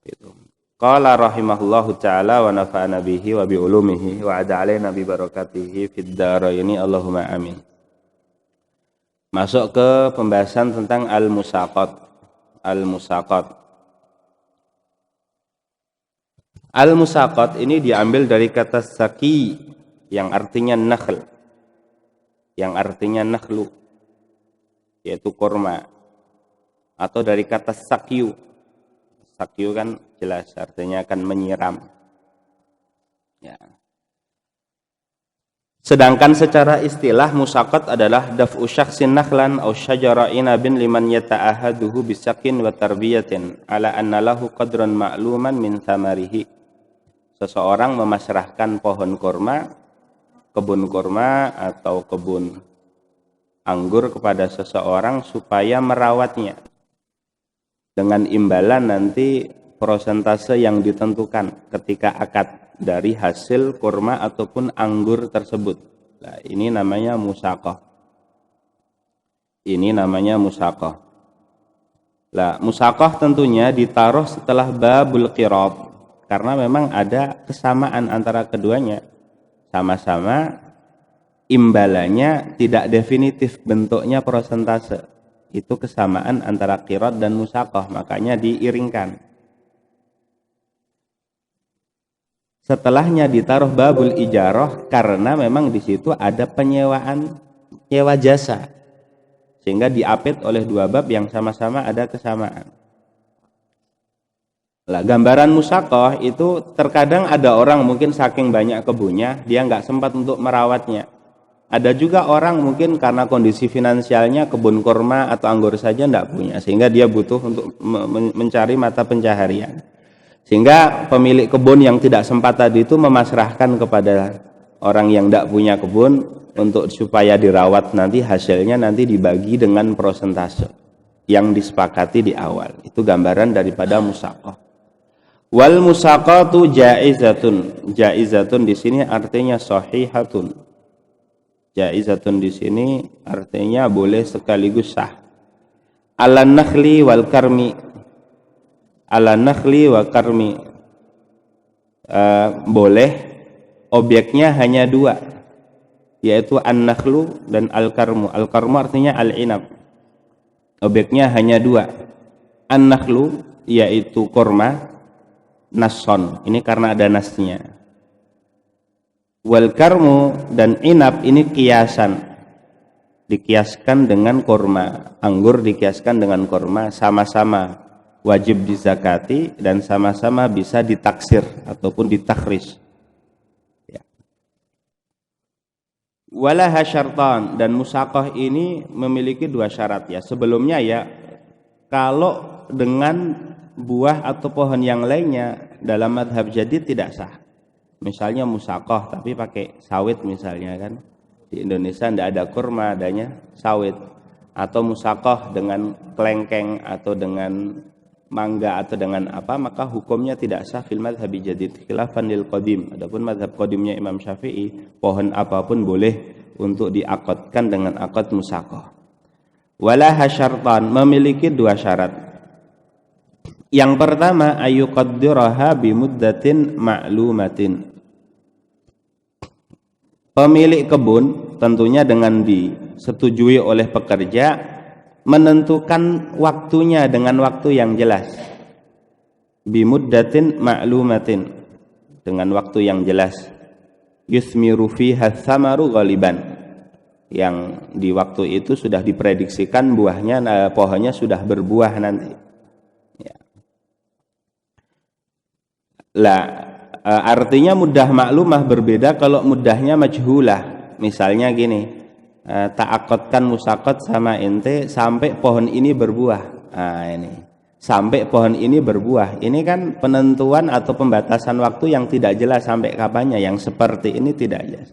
Gitu. Qala rahimahullahu ta'ala wa nafa'ana bihi wa bi ulumihi wa ada alaina bi barakatihi fid dharaini Allahumma amin. Masuk ke pembahasan tentang al-musaqat. Al-musaqat. Al-musaqat ini diambil dari kata saki yang artinya nakhl. Yang artinya nakhlu, yaitu kurma. Atau dari kata sakyu. Sakyu kan jelas artinya akan menyiram. Ya. Sedangkan secara istilah musaqat adalah daf'u syakhsin nakhlan aw syajara inabin liman yata'ahaduhu bisakin wa tarbiyatin ala anna lahu qadran ma'luman min thamarihi. Seseorang memasrahkan pohon kurma, kebun kurma atau kebun anggur kepada seseorang supaya merawatnya. Dengan imbalan nanti persentase yang ditentukan ketika akad dari hasil kurma ataupun anggur tersebut. Nah, ini namanya musaqah. Ini namanya musaqah. Lah, musaqah tentunya ditaruh setelah babul qirab karena memang ada kesamaan antara keduanya. Sama-sama imbalannya tidak definitif, bentuknya persentase. Itu kesamaan antara qirad dan musaqah, makanya diiringkan. Setelahnya ditaruh babul ijarah karena memang di situ ada penyewaan, nyewa jasa. Sehingga diapit oleh dua bab yang sama-sama ada kesamaan. Lah, gambaran musaqah itu terkadang ada orang mungkin saking banyak kebunnya, dia nggak sempat untuk merawatnya. Ada juga orang mungkin karena kondisi finansialnya kebun kurma atau anggur saja tidak punya, sehingga dia butuh untuk mencari mata pencaharian. Sehingga pemilik kebun yang tidak sempat tadi itu memasrahkan kepada orang yang tidak punya kebun untuk supaya dirawat, nanti hasilnya nanti dibagi dengan persentase yang disepakati di awal. Itu gambaran daripada musaqah. Wal musaqatu jaizatun. Jaizatun di sini artinya sahihatun. Jaizatun di sini artinya boleh sekaligus sah. Ala nakhli wal karmi. Ala nakhli wa karmi. Boleh, objeknya hanya dua, yaitu an-nakhlu dan al-karmu. Al-karmu artinya al-inab. Objeknya hanya dua. An-nakhlu yaitu kurma, nasson. Ini karena ada nasnya. Wal karmu dan inab ini kiasan, dikiaskan dengan kurma. Anggur dikiaskan dengan kurma, sama-sama wajib dizakati dan sama-sama bisa ditaksir ataupun ditakhris. Ya. Walaha syartan, dan musaqah ini memiliki dua syarat ya. Sebelumnya ya, kalau dengan buah atau pohon yang lainnya dalam madhab jadid tidak sah. Misalnya musaqah tapi pakai sawit misalnya kan. Di Indonesia tidak ada kurma, adanya sawit. Atau musaqah dengan kelengkeng atau dengan mangga atau dengan apa, maka hukumnya tidak sah fil madhab jadid khilafan lil qadim. Adapun madhab qadimnya Imam Syafi'i, pohon apapun boleh untuk diakadkan dengan akad musaqah. Walaha syartan, memiliki dua syarat. Yang pertama ayyuqaddiraha bimuddatin ma'lumatin. Pemilik kebun tentunya dengan disetujui oleh pekerja menentukan waktunya dengan waktu yang jelas. Bimuddatin ma'lumatin, dengan waktu yang jelas. Yusmiru fiha tsamaru ghaliban, yang di waktu itu sudah diprediksikan buahnya, pohonnya sudah berbuah nanti. Ya. Lah, artinya muddah maklumah berbeda kalau muddahnya majhulah. Misalnya gini, ta'aqadkan musaqat sama ente sampai pohon ini berbuah. Nah, ini sampai pohon ini berbuah. Ini kan penentuan atau pembatasan waktu yang tidak jelas sampai kapannya, yang seperti ini tidak jelas.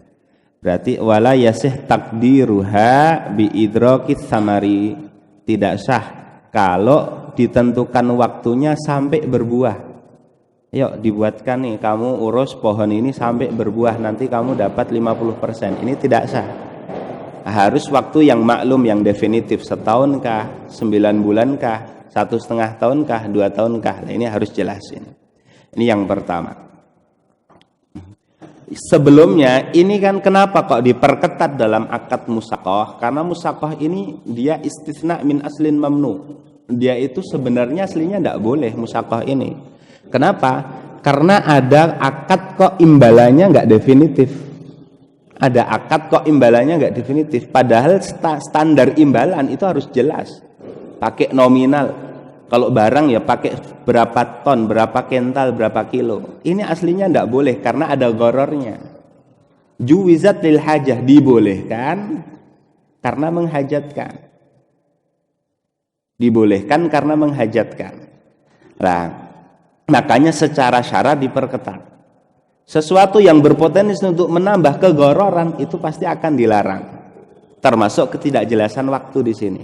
Berarti wala yasih takdiruha bi idrakis samari, tidak sah kalau ditentukan waktunya sampai berbuah. Yuk dibuatkan nih, kamu urus pohon ini sampai berbuah, nanti kamu dapat 50%. Ini tidak sah. Harus waktu yang maklum, yang definitif, setahun kah, 9 bulan kah, 1,5 tahun kah, 2 tahun kah? Nah, ini harus jelas ini. Ini yang pertama. Sebelumnya ini kan kenapa kok diperketat dalam akad musaqah? Karena musaqah ini dia istisna min aslin mamnu. Dia itu sebenarnya aslinya tidak boleh musaqah ini. Kenapa? Karena ada akad kok imbalannya nggak definitif. Ada akad kok imbalannya nggak definitif. Padahal standar imbalan itu harus jelas. Pakai nominal. Kalau barang ya pakai berapa ton, berapa kental, berapa kilo. Ini aslinya tidak boleh karena ada gorornya. Juwizat lil hajah, dibolehkan karena menghajatkan. Dibolehkan karena menghajatkan. Nah, makanya secara syarat diperketat. Sesuatu yang berpotensi untuk menambah kegororan itu pasti akan dilarang. Termasuk ketidakjelasan waktu di sini.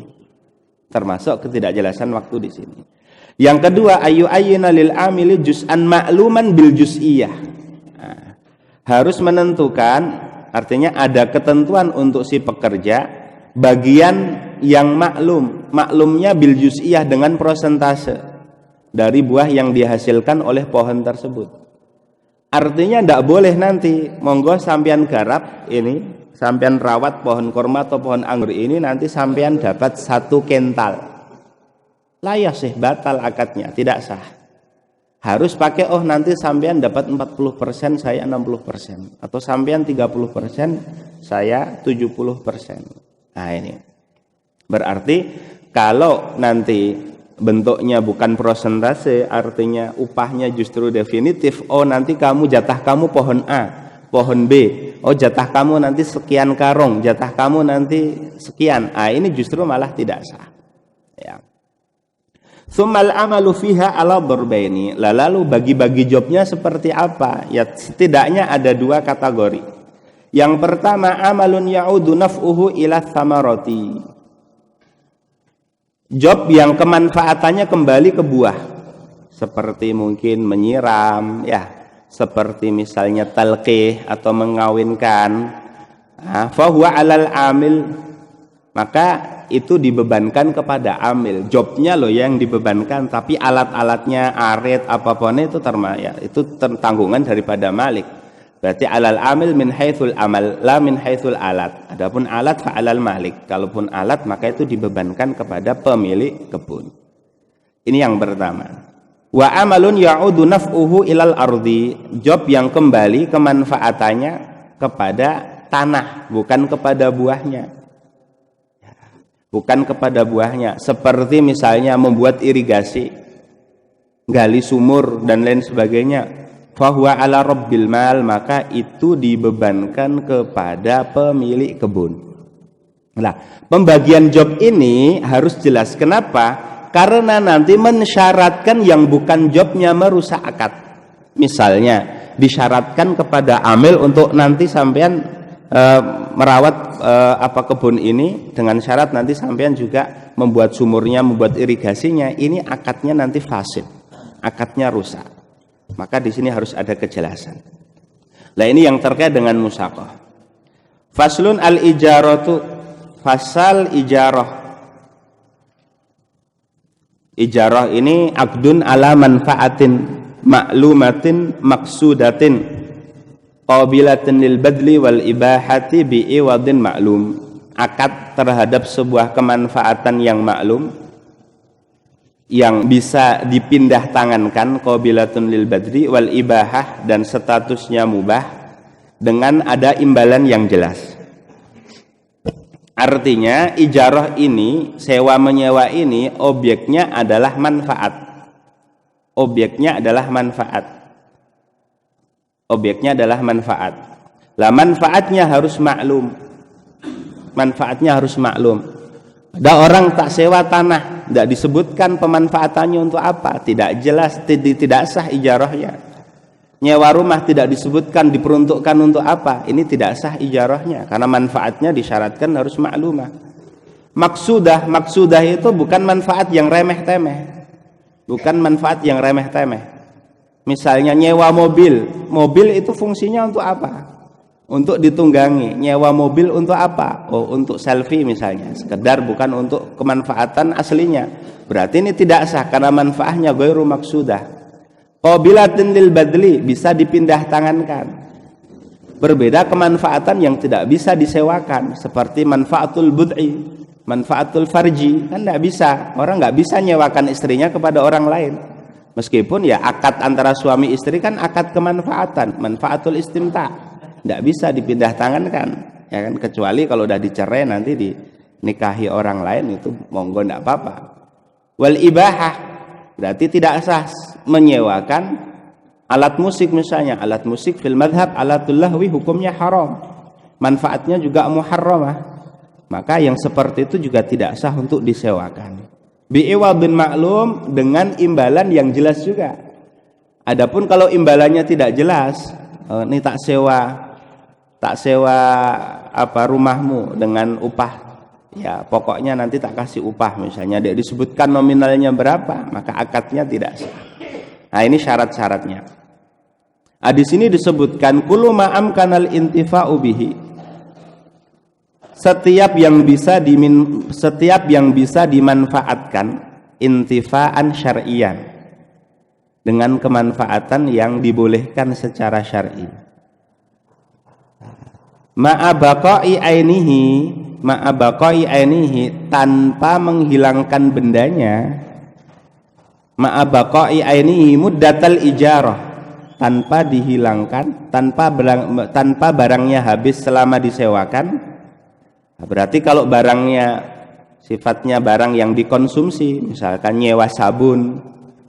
Termasuk ketidakjelasan waktu di sini. Yang kedua, ayyuna lil amili juz'an ma'luman bil juz'iyah. Nah, harus menentukan, artinya ada ketentuan untuk si pekerja bagian yang maklum. Maklumnya bil juz'iyah dengan prosentase dari buah yang dihasilkan oleh pohon tersebut. Artinya tidak boleh nanti monggo sampean garap ini, sampean rawat pohon kurma atau pohon anggur ini, nanti sampean dapat 1 kental. Layah sih, batal akadnya, tidak sah. Harus pakai nanti sampean dapat 40%, saya 60%, atau sampean 30%, saya 70%. Nah, ini berarti kalau nanti bentuknya bukan prosentase, artinya upahnya justru definitif. Nanti kamu jatah kamu pohon A, pohon B. Jatah kamu nanti sekian karung, jatah kamu nanti sekian. Ini justru malah tidak sah. Ya. Tsummal amalu fiha ala darbaini. Lalu bagi-bagi jobnya seperti apa? Ya, setidaknya ada 2 kategori. Yang pertama, amalun ya'udu naf'uhu ila thamarati. Job yang kemanfaatannya kembali ke buah. Seperti mungkin menyiram, ya, seperti misalnya talqih atau mengawinkan. Fahuwa 'alal amil, maka itu dibebankan kepada amil. Jobnya loh yang dibebankan, tapi alat-alatnya, arit, apapun itu itu tanggungan daripada malik. Berarti alal amil min haitsul amal, la min haitsul alat. Adapun alat fa alal malik. Kalaupun alat maka itu dibebankan kepada pemilik kebun. Ini yang pertama. Wa amalun ya'udu naf'uhu ilal ardi. Job yang kembali kemanfaatannya kepada tanah, bukan kepada buahnya. Bukan kepada buahnya. Seperti misalnya membuat irigasi, gali sumur dan lain sebagainya. Fahuwa ala rabbil mal, maka itu dibebankan kepada pemilik kebun. Nah, pembagian job ini harus jelas. Kenapa? Karena nanti mensyaratkan yang bukan jobnya merusak akad. Misalnya disyaratkan kepada amil untuk nanti sampean merawat kebun ini dengan syarat nanti sampean juga membuat sumurnya, membuat irigasinya. Ini akadnya nanti fasid, akadnya rusak. Maka di sini harus ada kejelasan. Nah, ini yang terkait dengan musaqah. Faslun al-ijaratu, fasal ijarah. Ijarah ini aqdun ala manfaatin ma'lumatin maqsudatin qabilatin lil badli wal ibahati bi iwadin ma'lum. Akad terhadap sebuah kemanfaatan yang maklum, yang bisa dipindah tangankan, qabilatun lil badri wal ibahah, dan statusnya mubah dengan ada imbalan yang jelas. Artinya ijarah ini, sewa menyewa ini, objeknya adalah manfaat. Objeknya adalah manfaat. Objeknya adalah manfaat. Lah, manfaatnya harus maklum. Manfaatnya harus maklum. Ada orang tak sewa tanah, tidak disebutkan pemanfaatannya untuk apa, tidak jelas, tidak sah ijarahnya. Nyewa rumah tidak disebutkan diperuntukkan untuk apa, ini tidak sah ijarahnya karena manfaatnya disyaratkan harus maklumah. Maksudah itu bukan manfaat yang remeh-temeh. Bukan manfaat yang remeh-temeh. Misalnya nyewa mobil itu fungsinya untuk apa? untuk ditunggangi. Nyewa mobil untuk apa? Oh, untuk selfie misalnya, sekedar, bukan untuk kemanfaatan aslinya. Berarti ini tidak sah karena manfaatnya ghairu maksudah. Qabilatin lil badli, bisa dipindah tangankan. Berbeda kemanfaatan yang tidak bisa disewakan, seperti manfaatul bud'i, manfaatul farji, kan tidak bisa. Orang nggak bisa nyewakan istrinya kepada orang lain. Meskipun ya akad antara suami istri kan akad kemanfaatan, manfaatul istimta. Tidak bisa dipindah tangankan, ya kan, kecuali kalau udah dicerai nanti dinikahi orang lain, itu monggo tidak apa-apa. Wal ibahah, berarti tidak sah menyewakan alat musik misalnya. Alat musik fil madhab alatul lahwi hukumnya haram, manfaatnya juga muharramah, maka yang seperti itu juga tidak sah untuk disewakan. Bi'iwadin maklum, dengan imbalan yang jelas juga. Adapun kalau imbalannya tidak jelas, ini tak sewa apa rumahmu dengan upah, ya pokoknya nanti tak kasih upah misalnya, dia disebutkan nominalnya berapa, maka akadnya tidak sah. Nah, ini syarat-syaratnya. Nah, di sini disebutkan kullu ma'am kanal intifa'u bihi, setiap yang bisa dimanfaatkan intifa'an syar'iyan, dengan kemanfaatan yang dibolehkan secara syar'i. Ma'abaqai ainihi, tanpa menghilangkan bendanya. Ma'abaqai ainihi muddatal ijarah, tanpa dihilangkan, tanpa barangnya habis selama disewakan. Berarti kalau barangnya sifatnya barang yang dikonsumsi, misalkan nyewa sabun,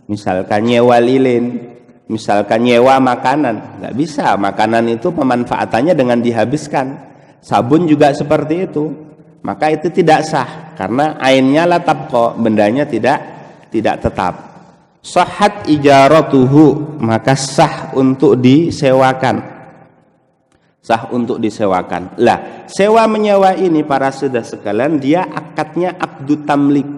misalkan nyewa lilin, misalkan nyewa makanan, nggak bisa. Makanan itu pemanfaatannya dengan dihabiskan. Sabun juga seperti itu. Maka itu tidak sah karena ainnya la tabqa, bendanya tidak tetap. Sahhat ijaratuhu, maka sah untuk disewakan. Sah untuk disewakan. Lah, sewa menyewa ini para saudara sekalian, dia akadnya aqdu tamlik.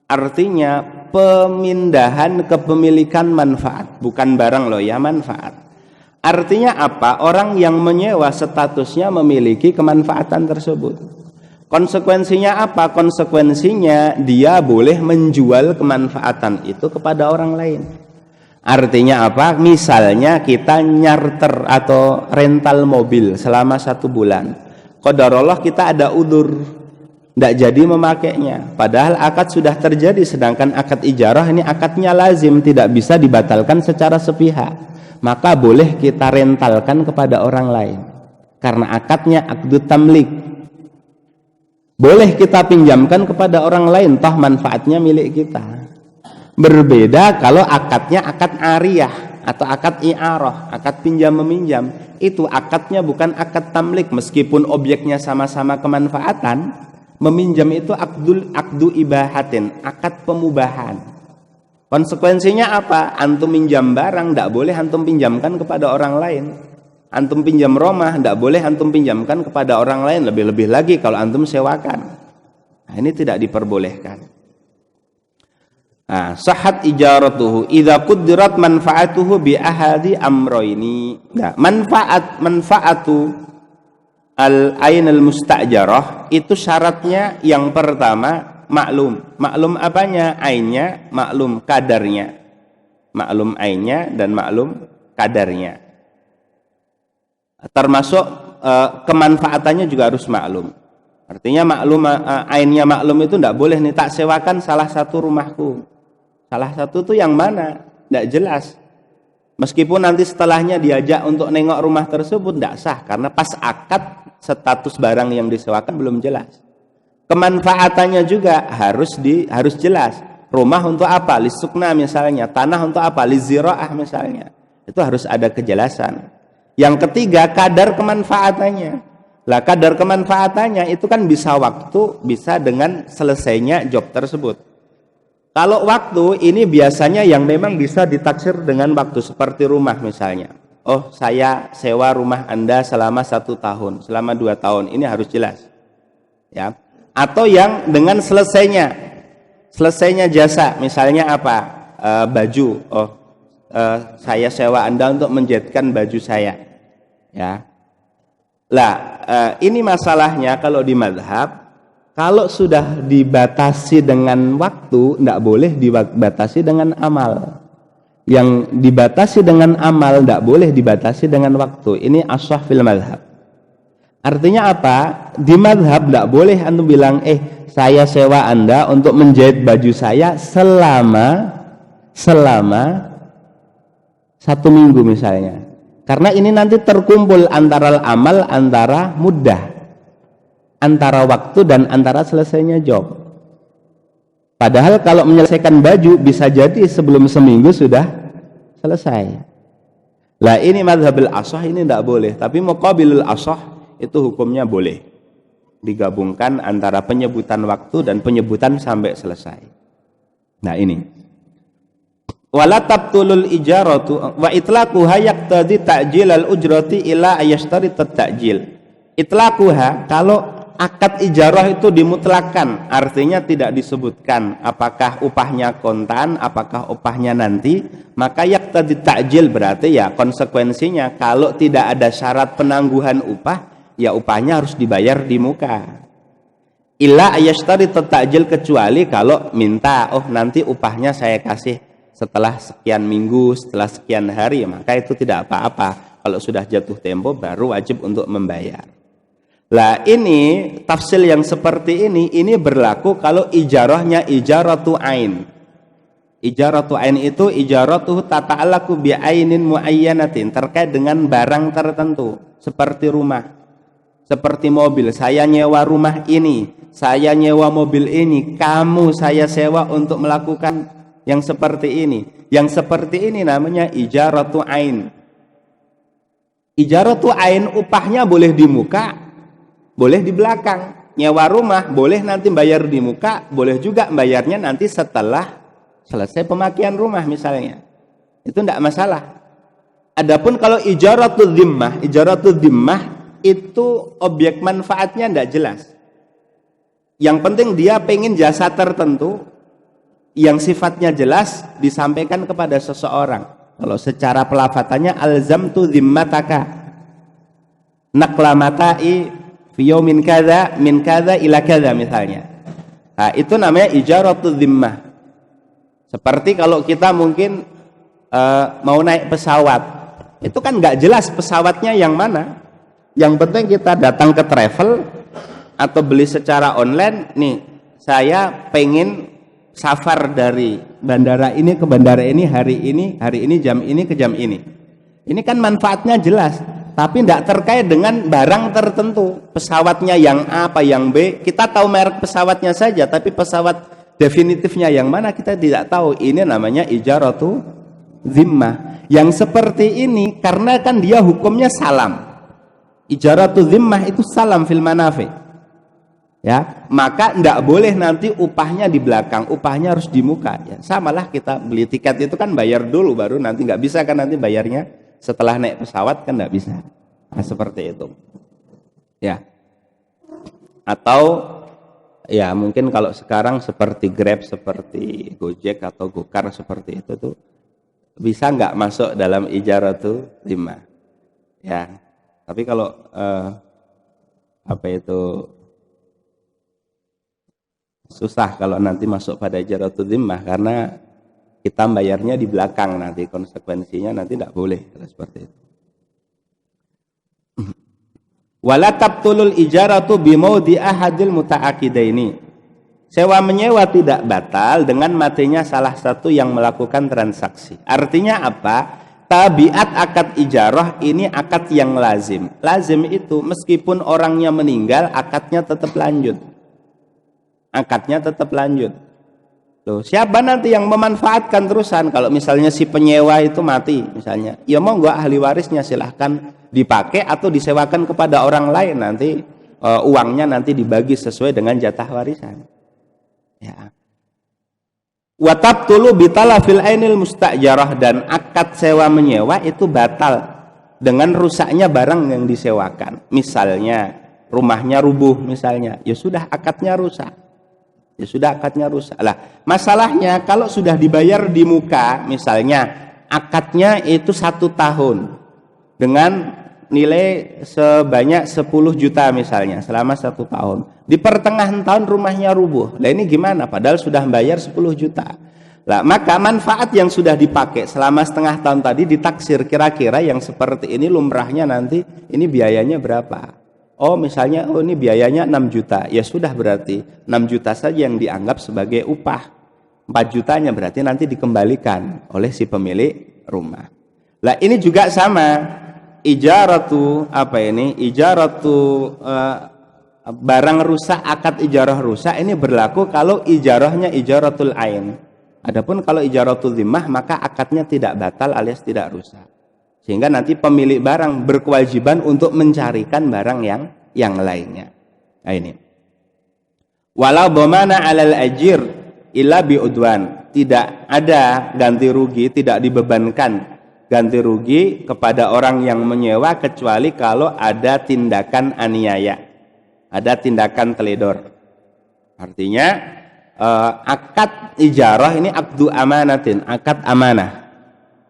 Artinya pemindahan kepemilikan manfaat, bukan barang loh ya, manfaat. Artinya apa? Orang yang menyewa statusnya memiliki kemanfaatan tersebut. Konsekuensinya apa? Konsekuensinya dia boleh menjual kemanfaatan itu kepada orang lain. Artinya apa? Misalnya kita nyarter atau rental mobil selama 1 bulan. Qadarullah kita ada udzur, tidak jadi memakainya, padahal akad sudah terjadi. Sedangkan akad ijarah ini akadnya lazim, tidak bisa dibatalkan secara sepihak, maka boleh kita rentalkan kepada orang lain karena akadnya akdu tamlik. Boleh kita pinjamkan kepada orang lain, toh manfaatnya milik kita. Berbeda kalau akadnya akad ariyah atau akad i'arah, akad pinjam meminjam. Itu akadnya bukan akad tamlik, meskipun objeknya sama-sama kemanfaatan. Meminjam itu akdu ibahatin, akad pemubahan. Konsekuensinya apa? Antum minjam barang, tidak boleh antum pinjamkan kepada orang lain. Antum pinjam rumah, tidak boleh antum pinjamkan kepada orang lain. Lebih-lebih lagi kalau antum sewakan. Nah, ini tidak diperbolehkan. Nah, sahhat ijaratuhu idza quddirat manfaatuhu bi ahadi amroini. Nah, manfaatu al-ain al-mustajarah itu syaratnya yang pertama maklum. Maklum apanya? Ainnya, maklum kadarnya. Maklum ainnya dan maklum kadarnya. Termasuk kemanfaatannya juga harus maklum. Artinya maklum, ainnya maklum itu tidak boleh nih, tak sewakan salah satu rumahku. Salah satu itu yang mana? Tidak jelas. Meskipun nanti setelahnya diajak untuk nengok rumah tersebut, tidak sah karena pas akad status barang yang disewakan belum jelas. Kemanfaatannya juga harus jelas. Rumah untuk apa? Lisukna misalnya. Tanah untuk apa? Liziraah misalnya. Itu harus ada kejelasan. Yang ketiga, kadar kemanfaatannya. Lah, kadar kemanfaatannya itu kan bisa waktu, bisa dengan selesainya job tersebut. Kalau waktu ini biasanya yang memang bisa ditaksir dengan waktu, seperti rumah misalnya. Oh, saya sewa rumah Anda selama 1 tahun, selama 2 tahun, ini harus jelas. Ya. Atau yang dengan selesainya jasa, misalnya apa? Baju. Oh, saya sewa Anda untuk menjahitkan baju saya. Ya. Ini masalahnya kalau di mazhab, kalau sudah dibatasi dengan waktu, tidak boleh dibatasi dengan amal. Yang dibatasi dengan amal tidak boleh dibatasi dengan waktu. Ini ashah fil mazhab. Artinya apa? Di mazhab tidak boleh antum bilang, saya sewa Anda untuk menjahit baju saya selama 1 minggu misalnya. Karena ini nanti terkumpul antara amal, antara mudah, antara waktu dan antara selesainya job. Padahal kalau menyelesaikan baju bisa jadi sebelum seminggu sudah selesai. Ini mazhabil ashah ini tidak boleh. Tapi muqabilul ashah itu hukumnya boleh. Digabungkan antara penyebutan waktu dan penyebutan sampai selesai. Ini. Wala tabtulul ijaratu wa itlaquha yaqtadi ta'jilal ujrati ila ayashtarit at-ta'jil. Itlaquha, kalau akad ijarah itu dimutlakan, artinya tidak disebutkan apakah upahnya kontan, apakah upahnya nanti, maka yaqtadi ta'jil berarti ya konsekuensinya kalau tidak ada syarat penangguhan upah, ya upahnya harus dibayar di muka. Illa ayashtarit at-ta'jil, kecuali kalau minta, nanti upahnya saya kasih setelah sekian minggu, setelah sekian hari, maka itu tidak apa-apa. Kalau sudah jatuh tempo baru wajib untuk membayar. Ini tafsil yang seperti ini berlaku kalau ijarahnya ijaratu ain. Ijaratu ain itu ijaratu tata'allaqu bi'ainin muayyanatin, terkait dengan barang tertentu, seperti rumah, seperti mobil. Saya nyewa rumah ini, saya nyewa mobil ini, kamu saya sewa untuk melakukan yang seperti ini. Yang seperti ini namanya ijaratu ain. Ijaratu ain upahnya boleh di muka, boleh di belakang. Nyewa rumah boleh nanti bayar di muka, boleh juga bayarnya nanti setelah selesai pemakaian rumah misalnya. Itu tidak masalah. Adapun kalau ijaratu dhimmah itu objek manfaatnya tidak jelas. Yang penting dia pengen jasa tertentu yang sifatnya jelas disampaikan kepada seseorang. Kalau secara pelafatannya alzamtu dhimmataka naqla mata'i fi yaumin kadza min kadza ila kadza misalnya. Itu namanya ijaratu dhimmah. Seperti kalau kita mungkin mau naik pesawat, itu kan nggak jelas pesawatnya yang mana. Yang penting kita datang ke travel atau beli secara online, nih saya pengen safar dari bandara ini ke bandara ini, hari ini jam ini ke jam ini. Ini kan manfaatnya jelas, tapi tidak terkait dengan barang tertentu. Pesawatnya yang A apa yang B, kita tahu merek pesawatnya saja, tapi pesawat definitifnya yang mana kita tidak tahu. Ini namanya ijaratu dhimmah. Yang seperti ini karena kan dia hukumnya salam. Ijaratu dhimmah itu salam fil manafi. Ya, maka tidak boleh nanti upahnya di belakang, upahnya harus di muka. Ya, samalah kita beli tiket itu kan bayar dulu baru nanti, nggak bisa kan nanti bayarnya setelah naik pesawat, kan nggak bisa. Seperti itu. Ya. Atau ya mungkin kalau sekarang seperti Grab, seperti Gojek atau Gokar seperti itu tuh bisa nggak masuk dalam ijaratu dhimmah. Ya. Tapi kalau susah kalau nanti masuk pada ijaratu dhimmah, karena kita bayarnya di belakang, nanti konsekuensinya nanti tidak boleh seperti itu. Wala tabtulul ijaratu bimaudi ahadil muta'aqidaini. Sewa menyewa tidak batal dengan matinya salah satu yang melakukan transaksi. Artinya apa? Tabiat akad ijarah ini akad yang lazim. Lazim itu meskipun orangnya meninggal, akadnya tetap lanjut. Akadnya tetap lanjut. Loh, siapa nanti yang memanfaatkan terusan? Kalau misalnya si penyewa itu mati misalnya, ya mau nggak ahli warisnya silahkan dipakai atau disewakan kepada orang lain, nanti uangnya nanti dibagi sesuai dengan jatah warisan. Ya. Wa tabtulu bitalafil ainil mustajarah, dan akad sewa menyewa itu batal dengan rusaknya barang yang disewakan. Misalnya rumahnya rubuh misalnya, ya sudah akadnya rusak. Ya sudah akadnya rusak. Lah, masalahnya kalau sudah dibayar di muka, misalnya akadnya itu 1 tahun dengan nilai sebanyak 10 juta misalnya selama 1 tahun. Di pertengahan tahun rumahnya rubuh. Lah ini gimana? Padahal sudah bayar 10 juta. Lah maka manfaat yang sudah dipakai selama setengah tahun tadi ditaksir, kira-kira yang seperti ini lumrahnya nanti ini biayanya berapa? Oh misalnya ini biayanya 6 juta. Ya sudah, berarti 6 juta saja yang dianggap sebagai upah. 4 jutanya berarti nanti dikembalikan oleh si pemilik rumah. Lah ini juga sama. Ijaratu barang rusak, akad ijarah rusak ini berlaku kalau ijarahnya ijaratul ain. Adapun kalau ijaratul zimmah maka akadnya tidak batal alias tidak rusak. Sehingga nanti pemilik barang berkewajiban untuk mencarikan barang yang lainnya. Nah ini. Walau dhamana 'alal ajir illa bi'udwan. Tidak ada ganti rugi, tidak dibebankan ganti rugi kepada orang yang menyewa kecuali kalau ada tindakan aniaya. Ada tindakan teledor. Artinya akad ijarah ini akdu amanatin, akad amanah.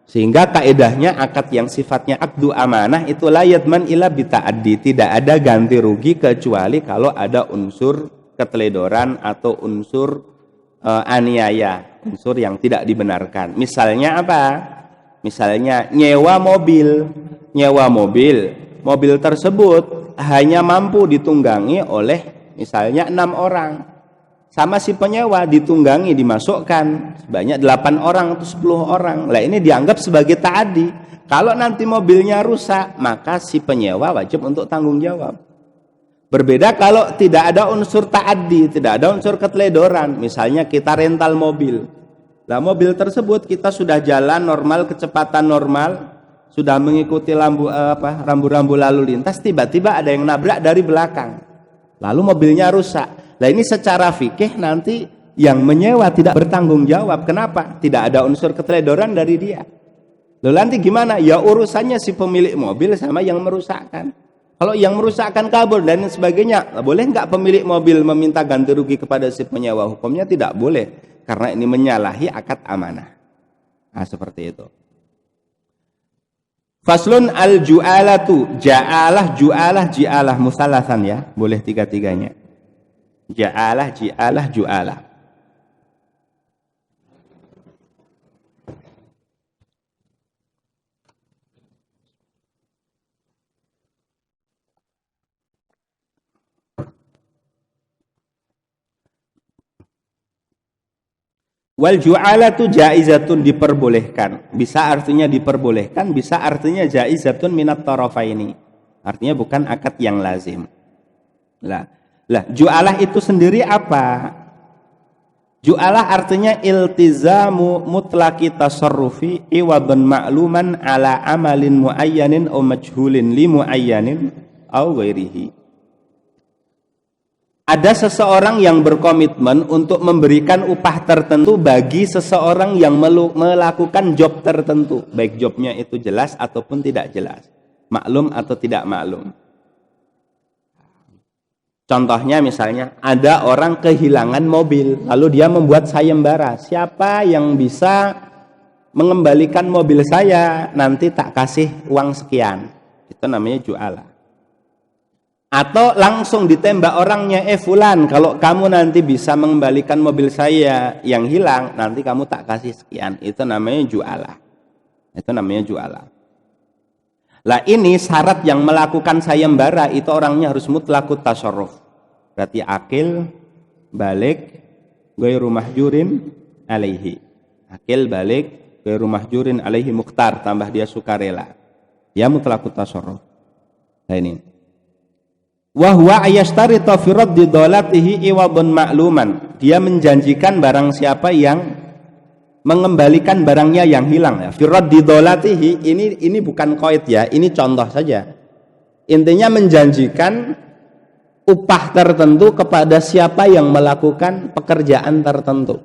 Sehingga kaedahnya akad yang sifatnya akdu amanah itu la yadman illa bita'addi, tidak ada ganti rugi kecuali kalau ada unsur keteledoran atau unsur aniaya, unsur yang tidak dibenarkan. Misalnya apa? Misalnya nyewa mobil tersebut hanya mampu ditunggangi oleh misalnya 6 orang. Sama si penyewa ditunggangi, dimasukkan sebanyak 8 orang atau 10 orang. Lah ini dianggap sebagai ta'adi. Kalau nanti mobilnya rusak, maka si penyewa wajib untuk tanggung jawab. Berbeda kalau tidak ada unsur ta'adi, tidak ada unsur keteledoran. Misalnya kita rental mobil. Lah mobil tersebut kita sudah jalan normal, kecepatan normal, sudah mengikuti rambu-rambu lalu lintas, tiba-tiba ada yang nabrak dari belakang. Lalu mobilnya rusak. Nah ini secara fikih nanti yang menyewa tidak bertanggung jawab. Kenapa? Tidak ada unsur keteledoran dari dia. Lalu nanti gimana? Ya urusannya si pemilik mobil sama yang merusakkan. Kalau yang merusakkan kabur dan sebagainya, boleh nggak pemilik mobil meminta ganti rugi kepada si penyewa? Hukumnya tidak boleh, karena ini menyalahi akad amanah. Nah seperti itu. Faslun al-ju'alatu, ja'alah, ju'alah, ji'alah, musalasan ya. Boleh tiga-tiganya. Ja'alah, ji'alah, ju'alah. Wal ju'alatu jaizatun, diperbolehkan. Bisa artinya diperbolehkan, bisa artinya jaizatun minat tarafaini. Artinya bukan akad yang lazim. Lah, ju'alah itu sendiri apa? Ju'alah artinya iltizamu mutlaqi tasarrufi iwadun ma'luman ala amalin muayyanin aw majhulin li muayyanin aw ghairihi. Ada seseorang yang berkomitmen untuk memberikan upah tertentu bagi seseorang yang melakukan job tertentu, baik jobnya itu jelas ataupun tidak jelas, maklum atau tidak maklum. Contohnya misalnya ada orang kehilangan mobil, lalu dia membuat sayembara. Siapa yang bisa mengembalikan mobil saya, nanti tak kasih uang sekian. Itu namanya ju'alah. Atau langsung ditembak orangnya, fulan, kalau kamu nanti bisa mengembalikan mobil saya yang hilang, nanti kamu tak kasih sekian. Itu namanya ju'alah. Itu namanya ju'alah. Lah ini syarat yang melakukan sayembara itu orangnya harus mutlaqut tasarruf. Berarti akil, balik, ghairu mahjurin alaihi. Akil, balik, ghairu mahjurin alaihi mukhtar, tambah dia sukarela. Ya mutlaqut tasarruf. Nah ini. Wa huwa ayastarita fi raddi dhalatihi iwadun ma'luman. Dia menjanjikan barang siapa yang mengembalikan barangnya yang hilang ya. Firad didolatihi, ini bukan qaid ya, ini contoh saja. Intinya menjanjikan upah tertentu kepada siapa yang melakukan pekerjaan tertentu.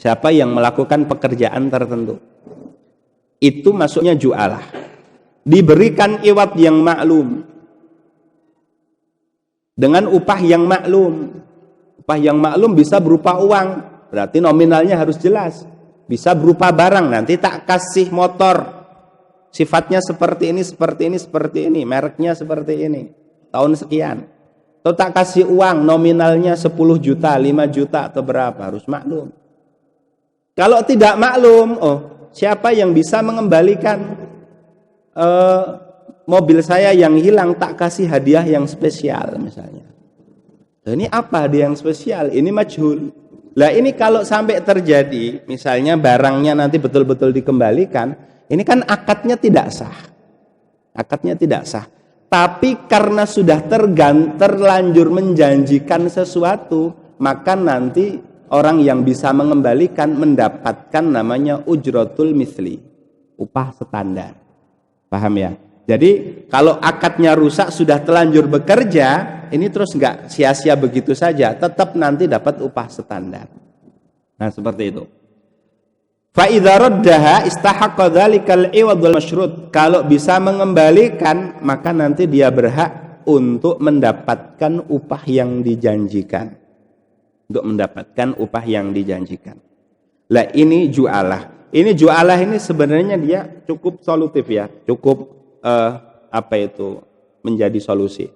Siapa yang melakukan pekerjaan tertentu. Itu maksudnya ju'alah. Diberikan iwad yang maklum. Dengan upah yang maklum. Upah yang maklum bisa berupa uang. Berarti nominalnya harus jelas. Bisa berupa barang, nanti tak kasih motor sifatnya seperti ini, seperti ini, seperti ini, mereknya seperti ini, tahun sekian. Atau tak kasih uang nominalnya 10 juta, 5 juta atau berapa, harus maklum. Kalau tidak maklum, siapa yang bisa mengembalikan mobil saya yang hilang, tak kasih hadiah yang spesial misalnya. Ini apa hadiah yang spesial? Ini majhul. Lah ini kalau sampai terjadi, misalnya barangnya nanti betul-betul dikembalikan, ini kan akadnya tidak sah. Akadnya tidak sah. Tapi karena sudah terlanjur menjanjikan sesuatu, maka nanti orang yang bisa mengembalikan mendapatkan namanya ujratul misli, upah standar. Paham ya? Jadi kalau akadnya rusak, sudah terlanjur bekerja, ini terus nggak sia-sia begitu saja, tetap nanti dapat upah standar. Nah seperti itu. Fa idza raddaha istahaqqa dzalikal iwad wal masyrut. Kalau bisa mengembalikan, maka nanti dia berhak untuk mendapatkan upah yang dijanjikan. Untuk mendapatkan upah yang dijanjikan. Lah ini ju'alah. Ini ju'alah ini sebenarnya dia cukup solutif ya, cukup menjadi solusi.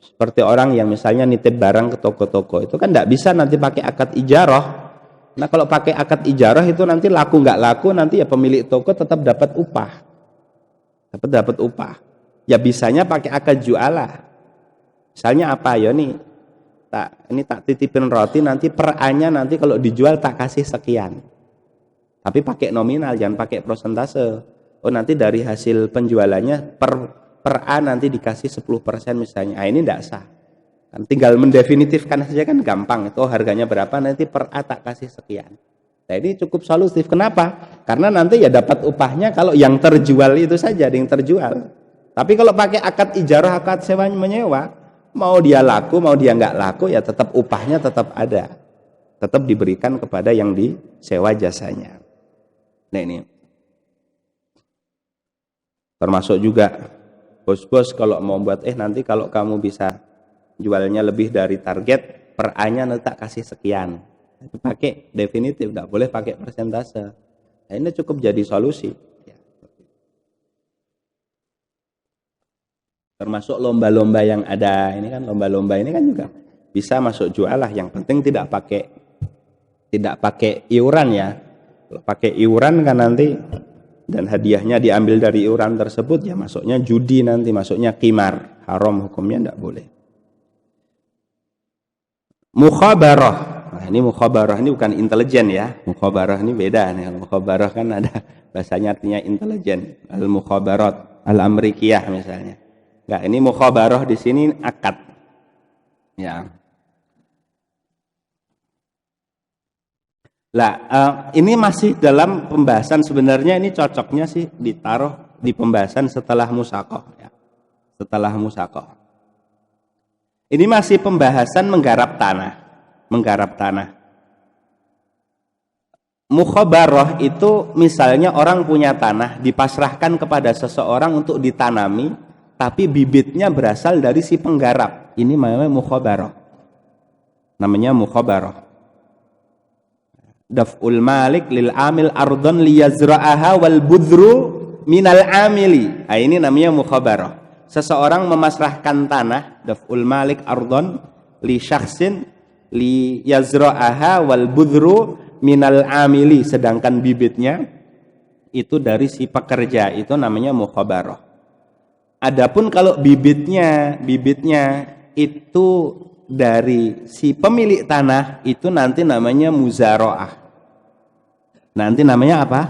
Seperti orang yang misalnya nitip barang ke toko-toko, itu kan tidak bisa nanti pakai akad ijarah. Nah kalau pakai akad ijarah itu nanti laku nggak laku, nanti ya pemilik toko tetap dapat upah. Dapat upah. Ya bisanya pakai akad ju'alah. Misalnya apa ya nih? Tak titipin roti, nanti per A-nya nanti kalau dijual tak kasih sekian. Tapi pakai nominal, jangan pakai persentase. Nanti dari hasil penjualannya per A nanti dikasih 10% misalnya. Ini tidak sah. Kan tinggal mendefinitifkan saja kan gampang. Itu harganya berapa, nanti per A tak kasih sekian. Nah ini cukup solutif. Kenapa? Karena nanti ya dapat upahnya kalau yang terjual itu saja, yang terjual. Tapi kalau pakai akad ijarah, akad sewa menyewa, mau dia laku, mau dia nggak laku, ya tetap upahnya tetap ada. Tetap diberikan kepada yang disewa jasanya. Nah ini. Termasuk juga bos-bos kalau mau buat nanti kalau kamu bisa jualnya lebih dari target, per A-nya nanti tak kasih sekian. Itu pakai definitif, tidak boleh pakai persentase. Nah, ini cukup jadi solusi. Termasuk lomba-lomba yang ada, ini kan lomba-lomba ini kan juga bisa masuk jualah. Yang penting tidak pakai iuran ya. Kalau pakai iuran kan nanti dan hadiahnya diambil dari iuran tersebut, ya masuknya judi, nanti masuknya qimar, haram hukumnya, tidak boleh. Mukhabarah. Nah, ini mukhabarah ini bukan intelijen ya. Mukhabarah ini beda nih. Mukhabarah kan ada bahasanya artinya intelijen. Al-mukhabarat, al-amrikiyah misalnya. Enggak, ini mukhabarah di sini akad. Ya. Lah, ini masih dalam pembahasan, sebenarnya ini cocoknya sih ditaruh di pembahasan setelah musaqah ya. Setelah musaqah. Ini masih pembahasan menggarap tanah. Menggarap tanah. Mukhabarah itu misalnya orang punya tanah dipasrahkan kepada seseorang untuk ditanami, tapi bibitnya berasal dari si penggarap. Ini namanya mukhabarah. Namanya mukhabarah. Daf'ul malik lil amil ardon liyazra'aha wal budru minal amili. Nah, ini namanya mukhabarah. Seseorang memasrahkan tanah, daf'ul malik ardon li syakhsin liyazra'aha wal budru minal amili, sedangkan bibitnya itu dari si pekerja, itu namanya mukhabarah. Adapun kalau bibitnya itu dari si pemilik tanah, itu nanti namanya muzara'ah. Nanti namanya apa?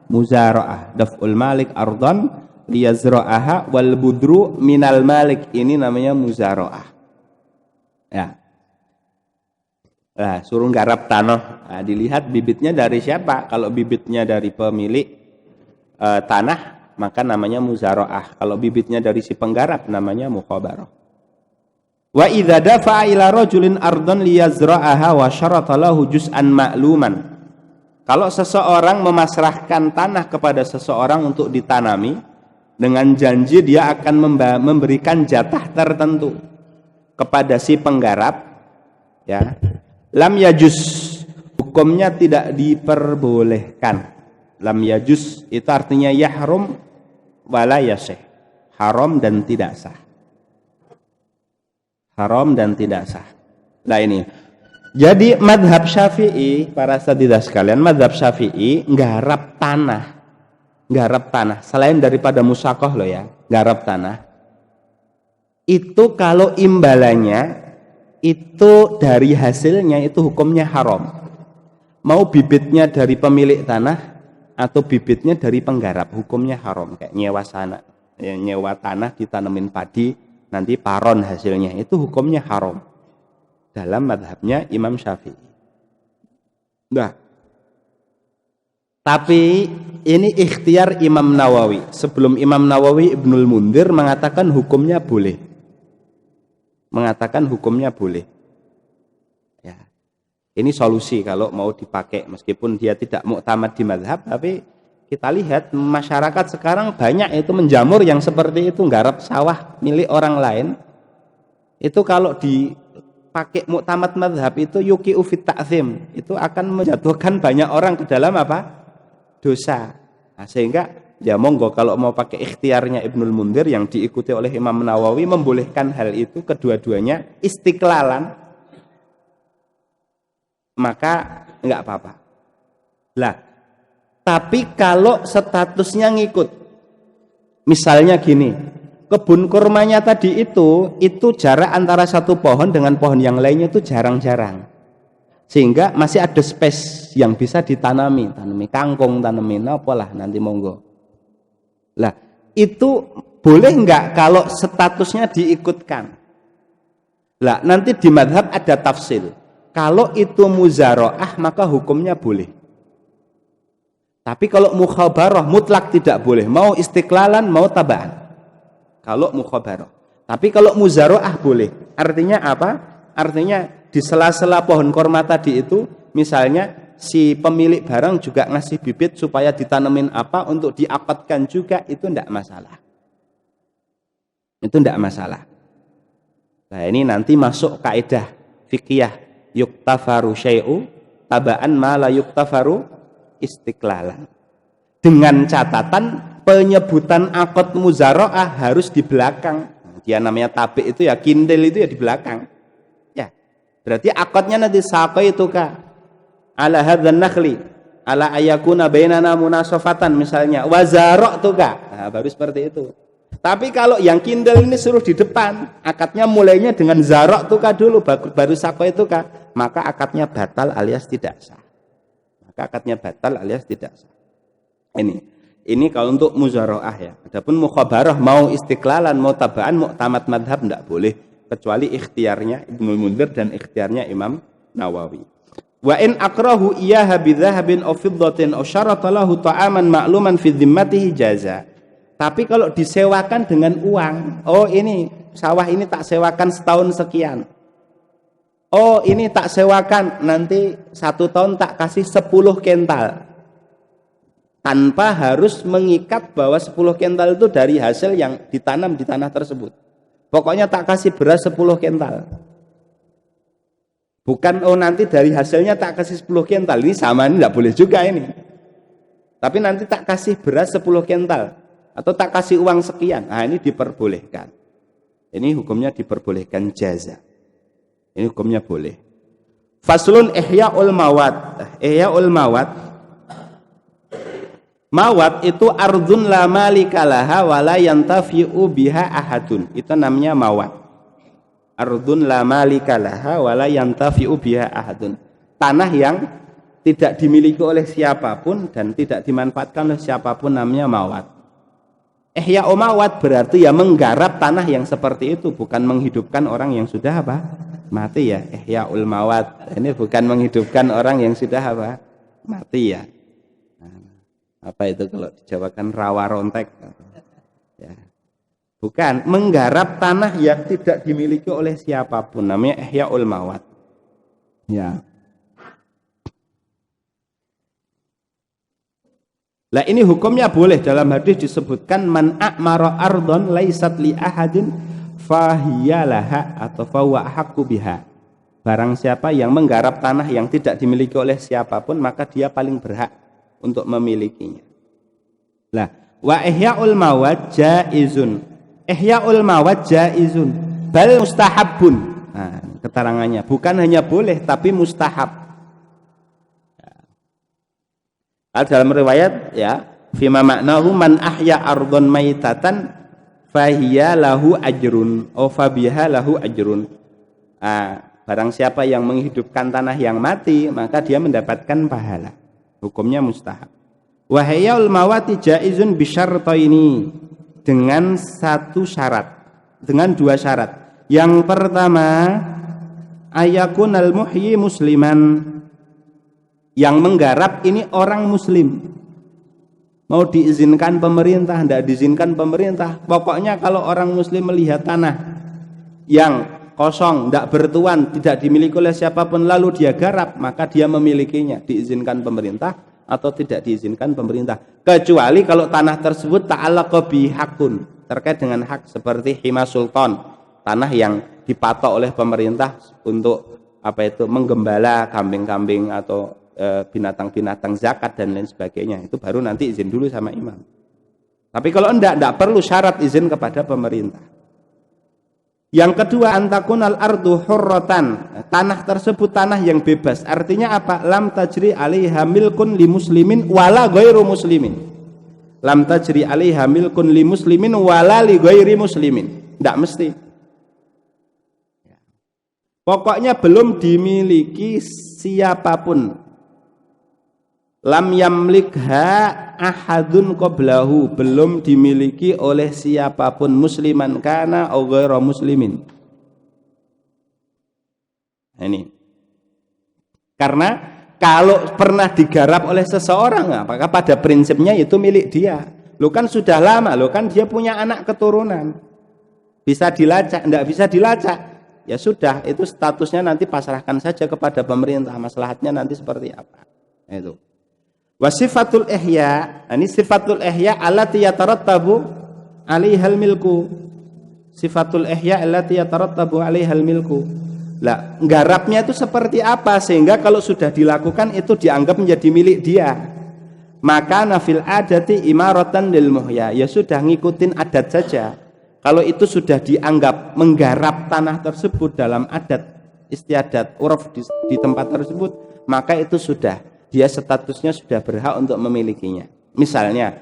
Muzara'ah. Daf'ul malik ardhan liyazra'aha wal budru minal malik. Ini namanya muzara'ah. Ya. Nah, suruh garap tanah. Nah, dilihat bibitnya dari siapa. Kalau bibitnya dari pemilik tanah, maka namanya muzara'ah. Kalau bibitnya dari si penggarap, namanya mukhabarah. Wa idza dafa'a ila rajulin ardhan liyazra'aha wa syarata lahu juz'an ma'luman. Kalau seseorang memasrahkan tanah kepada seseorang untuk ditanami dengan janji dia akan memberikan jatah tertentu kepada si penggarap, ya. Lam yajuz, hukumnya tidak diperbolehkan. Lam yajuz itu artinya yahrum, wala yasih. Haram dan tidak sah. Haram dan tidak sah. Nah ini. Jadi madhab Syafi'i, para sadidah sekalian, madhab Syafi'i nggarap tanah. Nggarap tanah. Selain daripada musakoh loh ya. Nggarap tanah. Itu kalau imbalannya itu dari hasilnya itu hukumnya haram. Mau bibitnya dari pemilik tanah atau bibitnya dari penggarap, hukumnya haram. Kayak nyewa tanah ditanemin padi, nanti paron hasilnya, itu hukumnya haram dalam madhabnya Imam Syafi'i. Nah, tapi ini ikhtiar Imam Nawawi. Sebelum Imam Nawawi, Ibnul Mundzir mengatakan hukumnya boleh. Mengatakan hukumnya boleh. Ya. Ini solusi kalau mau dipakai, meskipun dia tidak muktamad di mazhab, tapi kita lihat masyarakat sekarang banyak itu menjamur yang seperti itu, nggarap sawah milik orang lain. Itu kalau dipakai muktamad mazhab itu yuqi'u fit ta'zim, itu akan menjatuhkan banyak orang ke dalam apa? Dosa. Nah, sehingga ya monggo kalau mau pakai ikhtiarnya Ibnul Mundzir yang diikuti oleh Imam Nawawi membolehkan hal itu kedua-duanya istiqlalan, maka enggak apa-apa. Lah, tapi kalau statusnya ngikut, misalnya gini, kebun kurmanya tadi itu jarak antara satu pohon dengan pohon yang lainnya itu jarang-jarang, sehingga masih ada space yang bisa tanami kangkung, tanami apalah nanti monggo. Lah, itu boleh enggak kalau statusnya diikutkan? Lah, nanti di madhab ada tafsil. Kalau itu muzaro'ah maka hukumnya boleh. Tapi kalau mukhabarah mutlak tidak boleh. Mau istiqlalan, mau tabaan. Kalau mukhabarah. Tapi kalau muzaro'ah boleh. Artinya apa? Artinya di sela-sela pohon kurma tadi itu, misalnya si pemilik barang juga ngasih bibit supaya ditanemin apa untuk diakatkan juga, itu tidak masalah. Itu tidak masalah. Nah, ini nanti masuk kaidah fikih yuktafaru syai'u tabaan ma la yuktafaru istiqlalan. Dengan catatan penyebutan akad muzaro'ah harus di belakang. Dia namanya tabi itu ya, kindel itu ya di belakang. Ya. Berarti akadnya nanti saqa itu kah? Ala hadzan nakhli ala ayakuna bainana munasafatan misalnya wazara'tuka, nah, baru seperti itu. Tapi kalau yang kindle ini suruh di depan, akadnya mulainya dengan zara'tuka dulu baru saqaituka, maka akadnya batal alias tidak sah. Maka akadnya batal alias tidak sah. Ini kalau untuk muzaraah ya. Adapun mukhabarah mau istiqlalan mau tabaan muktamad madhab tidak boleh, kecuali ikhtiarnya Ibnul Mundzir dan ikhtiarnya Imam Nawawi. Wa in akrahu iyaha bidzahabin aw fiddatin aw syarata lahu ta'aman ma'luman fi dhimmatihi jaza. Tapi kalau disewakan dengan uang, oh ini sawah ini tak sewakan setahun sekian. Oh ini tak sewakan nanti 1 tahun tak kasih 10 kental. Tanpa harus mengikat bahwa 10 kental itu dari hasil yang ditanam di tanah tersebut. Pokoknya tak kasih beras 10 kental. Bukan oh nanti dari hasilnya tak kasih 10 kental. Ini sama, ini tidak boleh juga ini. Tapi nanti tak kasih beras 10 kental. Atau tak kasih uang sekian. Nah ini diperbolehkan. Ini hukumnya diperbolehkan jaza. Ini hukumnya boleh. Faslun ihya'ul mawad. Ihya'ul mawad. Mawad itu ardun la malika laha wa la yantafi'u biha ahadun. Itu namanya mawad. Ardun la malika laha wa la yantafi'u biha ahadun. Tanah yang tidak dimiliki oleh siapapun dan tidak dimanfaatkan oleh siapapun namanya mawad. Ihya mawad berarti ya menggarap tanah yang seperti itu, bukan menghidupkan orang yang sudah apa? Mati ya. Ihyaul mawad. Ini bukan menghidupkan orang yang sudah apa? Mati ya. Apa itu kalau dijawakan rawa rontek? Ya. Bukan, menggarap tanah yang tidak dimiliki oleh siapapun, namanya ihya'ul mawad. Ya. Lah ini hukumnya boleh, dalam hadis disebutkan man a'mara ardon laisat li ahadin fahiyalaha atau fahuwa haqqu biha. Barang siapa yang menggarap tanah yang tidak dimiliki oleh siapapun, maka dia paling berhak untuk memilikinya. Lah, Wa ihya'ul mawad jaizun. Ihya'ul mawad jaizun bal mustahabun. Nah, keterangannya bukan hanya boleh tapi mustahab. Dalam riwayat ya, fima maknahu man ahya ardhon maitatan fahiya lahu ajrun aw fabiha lahu ajrun. Barang siapa yang menghidupkan tanah yang mati, maka dia mendapatkan pahala. Hukumnya mustahab. Wa hayaul mawati jaizun bisyartaini, dengan satu syarat, dengan dua syarat. Yang pertama, ayakunal muhyi musliman, yang menggarap ini orang muslim. Mau diizinkan pemerintah, tidak diizinkan pemerintah, pokoknya kalau orang muslim melihat tanah yang kosong, tidak bertuan, tidak dimiliki oleh siapapun, lalu dia garap, maka dia memilikinya, diizinkan pemerintah atau tidak diizinkan pemerintah. Kecuali kalau tanah tersebut ta'allaqa bi hakun, terkait dengan hak, seperti hima sultan, tanah yang dipatok oleh pemerintah untuk menggembala kambing-kambing atau binatang-binatang zakat dan lain sebagainya. Itu baru nanti izin dulu sama imam. Tapi kalau enggak perlu syarat izin kepada pemerintah. Yang kedua, antakunal ardu hurratan, tanah tersebut tanah yang bebas. Artinya apa? Lam tajri alaiha milkun li muslimin wala ghairu muslimin. Lam tajri alaiha milkun li muslimin wala li ghairi muslimin. Tidak mesti. Pokoknya belum dimiliki siapapun. Lam yamlikha ahadun qablahu, belum dimiliki oleh siapapun, musliman kana aw ghairu muslimin. Ini karena kalau pernah digarap oleh seseorang, apakah pada prinsipnya itu milik dia. Lo kan sudah lama, lo kan dia punya anak keturunan, bisa dilacak, enggak bisa dilacak, ya sudah, itu statusnya nanti pasrahkan saja kepada pemerintah, maslahatnya nanti seperti apa. Itu wasifatul ihya, ini sifatul ihya allati yatarattabu 'alaihal milku. Sifatul ihya allati yatarattabu 'alaihal milku. Lah, garapnya itu seperti apa sehingga kalau sudah dilakukan itu dianggap menjadi milik dia. Maka nafil adati imaratan lil muhya, ya sudah ngikutin adat saja. Kalau itu sudah dianggap menggarap tanah tersebut dalam adat istiadat uruf di tempat tersebut, maka itu sudah, dia statusnya sudah berhak untuk memilikinya. Misalnya,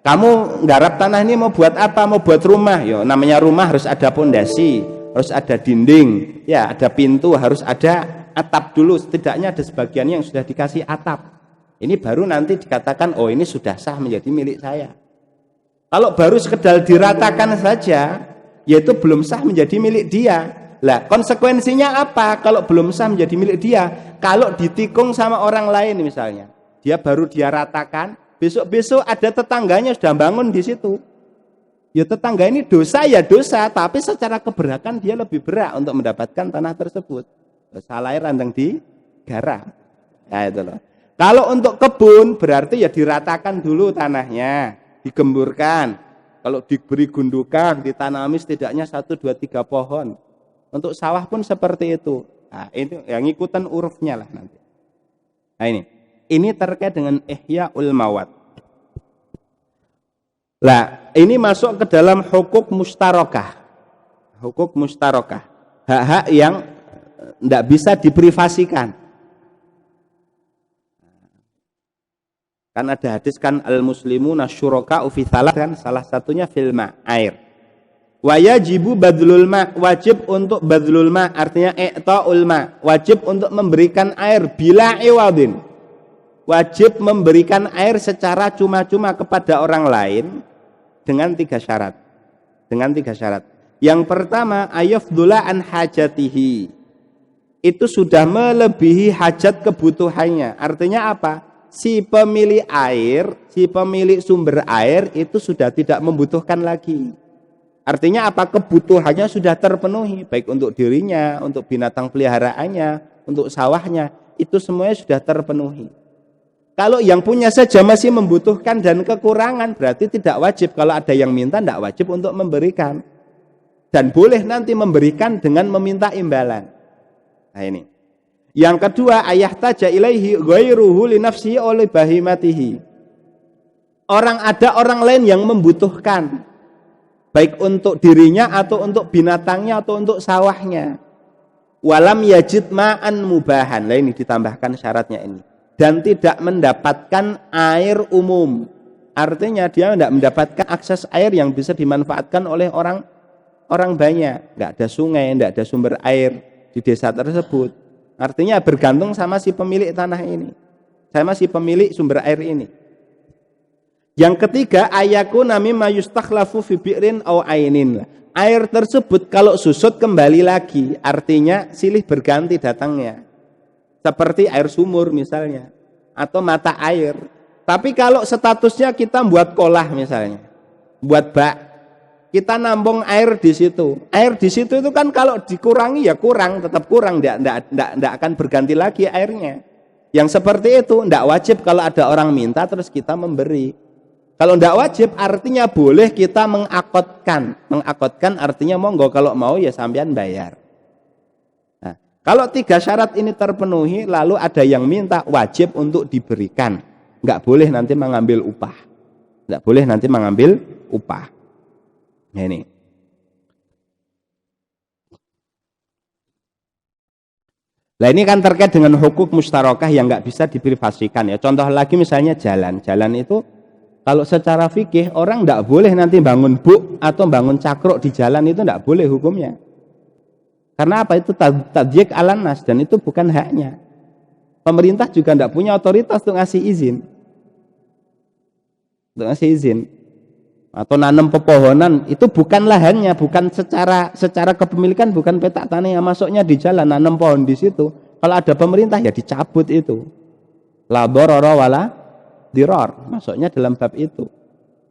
kamu garap tanah ini mau buat apa? Mau buat rumah. Yo, namanya rumah harus ada pondasi, harus ada dinding, ya, ada pintu, harus ada atap dulu. Setidaknya ada sebagian yang sudah dikasih atap. Ini baru nanti dikatakan, oh ini sudah sah menjadi milik saya. Kalau baru sekedar diratakan saja, yaitu belum sah menjadi milik dia. Lah, konsekuensinya apa kalau belum sah menjadi milik dia? Kalau ditikung sama orang lain misalnya, dia baru dia ratakan, besok-besok ada tetangganya sudah bangun di situ. Ya tetangga ini dosa ya dosa, tapi secara keberhakan dia lebih berat untuk mendapatkan tanah tersebut. Salah randang digarap. Ya itu loh. Kalau untuk kebun berarti ya diratakan dulu tanahnya, digemburkan. Kalau diberi gundukan, ditanami setidaknya 1, 2, 3 pohon. Untuk sawah pun seperti itu. Nah, ini yang ikutan urufnya lah nanti. Nah ini terkait dengan ihya'ul mawat. Lah, ini masuk ke dalam hukuk mustarokah. Hukuk mustarokah. Hak-hak yang tidak bisa diprivasikan. Kan ada hadis kan al-muslimuna syuraka'u fi thalah, kan salah satunya fil ma', air. Wa yajibu badlul ma', wajib untuk badlul ma', artinya i'ta'ul ma', wajib untuk memberikan air bila iwadin. Wajib memberikan air secara cuma-cuma kepada orang lain dengan 3 syarat. Dengan 3 syarat. Yang pertama, ayafdula an hajatihi. Itu sudah melebihi hajat kebutuhannya. Artinya apa? Si pemilik air, si pemilik sumber air itu sudah tidak membutuhkan lagi. Artinya apa? Kebutuhannya sudah terpenuhi, baik untuk dirinya, untuk binatang peliharaannya, untuk sawahnya, itu semuanya sudah terpenuhi. Kalau yang punya saja masih membutuhkan dan kekurangan, berarti tidak wajib. Kalau ada yang minta, tidak wajib untuk memberikan. Dan boleh nanti memberikan dengan meminta imbalan. Nah ini. Yang kedua, ayah taja ilaihi ghairuhu li nafsihi oleh bahimatihi. ada orang lain yang membutuhkan, baik untuk dirinya atau untuk binatangnya atau untuk sawahnya. Walam yajid ma'an mubahan. Lah ini ditambahkan syaratnya ini. Dan tidak mendapatkan air umum. Artinya dia tidak mendapatkan akses air yang bisa dimanfaatkan oleh orang banyak. Enggak ada sungai, enggak ada sumber air di desa tersebut. Artinya bergantung sama si pemilik tanah ini. Sama si pemilik sumber air ini. Yang ketiga, ayakuna mimma yustakhlafu fi bi'rin aw ainin. Air tersebut kalau susut kembali lagi, artinya silih berganti datangnya. Seperti air sumur misalnya, atau mata air. Tapi kalau statusnya kita buat kolah misalnya, buat bak, kita nampung air di situ. Air di situ itu kan kalau dikurangi ya kurang, tetap kurang, tidak akan berganti lagi airnya. Yang seperti itu tidak wajib kalau ada orang minta terus kita memberi. Kalau tidak wajib artinya boleh kita mengakotkan. Mengakotkan artinya monggo, kalau mau ya sampean bayar. Nah, kalau 3 syarat ini terpenuhi lalu ada yang minta, wajib untuk diberikan. Enggak boleh nanti mengambil upah. Enggak boleh nanti mengambil upah. Nah, ini. Nah ini kan terkait dengan hukuk mustarokah yang enggak bisa diprivasikan ya. Contoh lagi misalnya jalan. Jalan itu kalau secara fikih orang tidak boleh nanti bangun buk atau bangun cakruk di jalan, itu tidak boleh hukumnya. Karena apa? Itu tadjik alan nas dan itu bukan haknya. Pemerintah juga tidak punya otoritas untuk ngasih izin. Untuk ngasih izin. Atau nanam pepohonan itu bukan lahannya, bukan secara kepemilikan, bukan petak tanah yang masuknya di jalan, nanam pohon di situ. Kalau ada pemerintah ya dicabut itu. La darara wala dirar, masuknya dalam bab itu.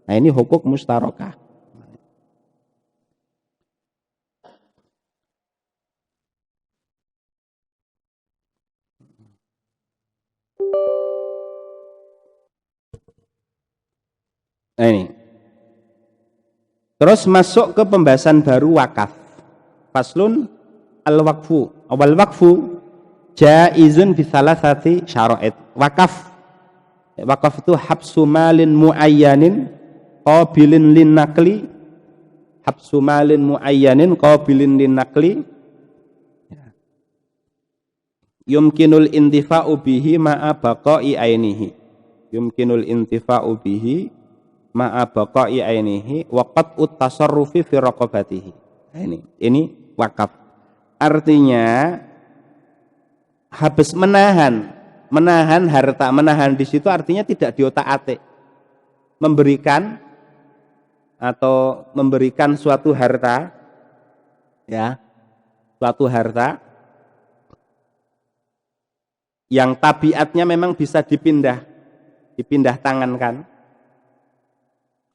Nah ini hukuk mustarokah. Nah ini. Terus masuk ke pembahasan baru wakaf. Faslun al-waqfu. Awal waqfu jaizun bi thalathati syara'id. Wakaf itu habsu malin muayyanin qabilin lin nakli, habsu malin muayyanin qabilin lin nakli, yumkinul intifa'u bihi ma'a baqa'i ainihi, yumkinul intifa'u bihi ma'a baqa'i ainihi wa qat'ut tasarrufi fi raqabatihi. Nah, ini wakaf artinya habis menahan harta, menahan di situ artinya tidak diotak-atik. Memberikan atau memberikan suatu harta, ya, suatu harta yang tabiatnya memang bisa dipindah tangankan.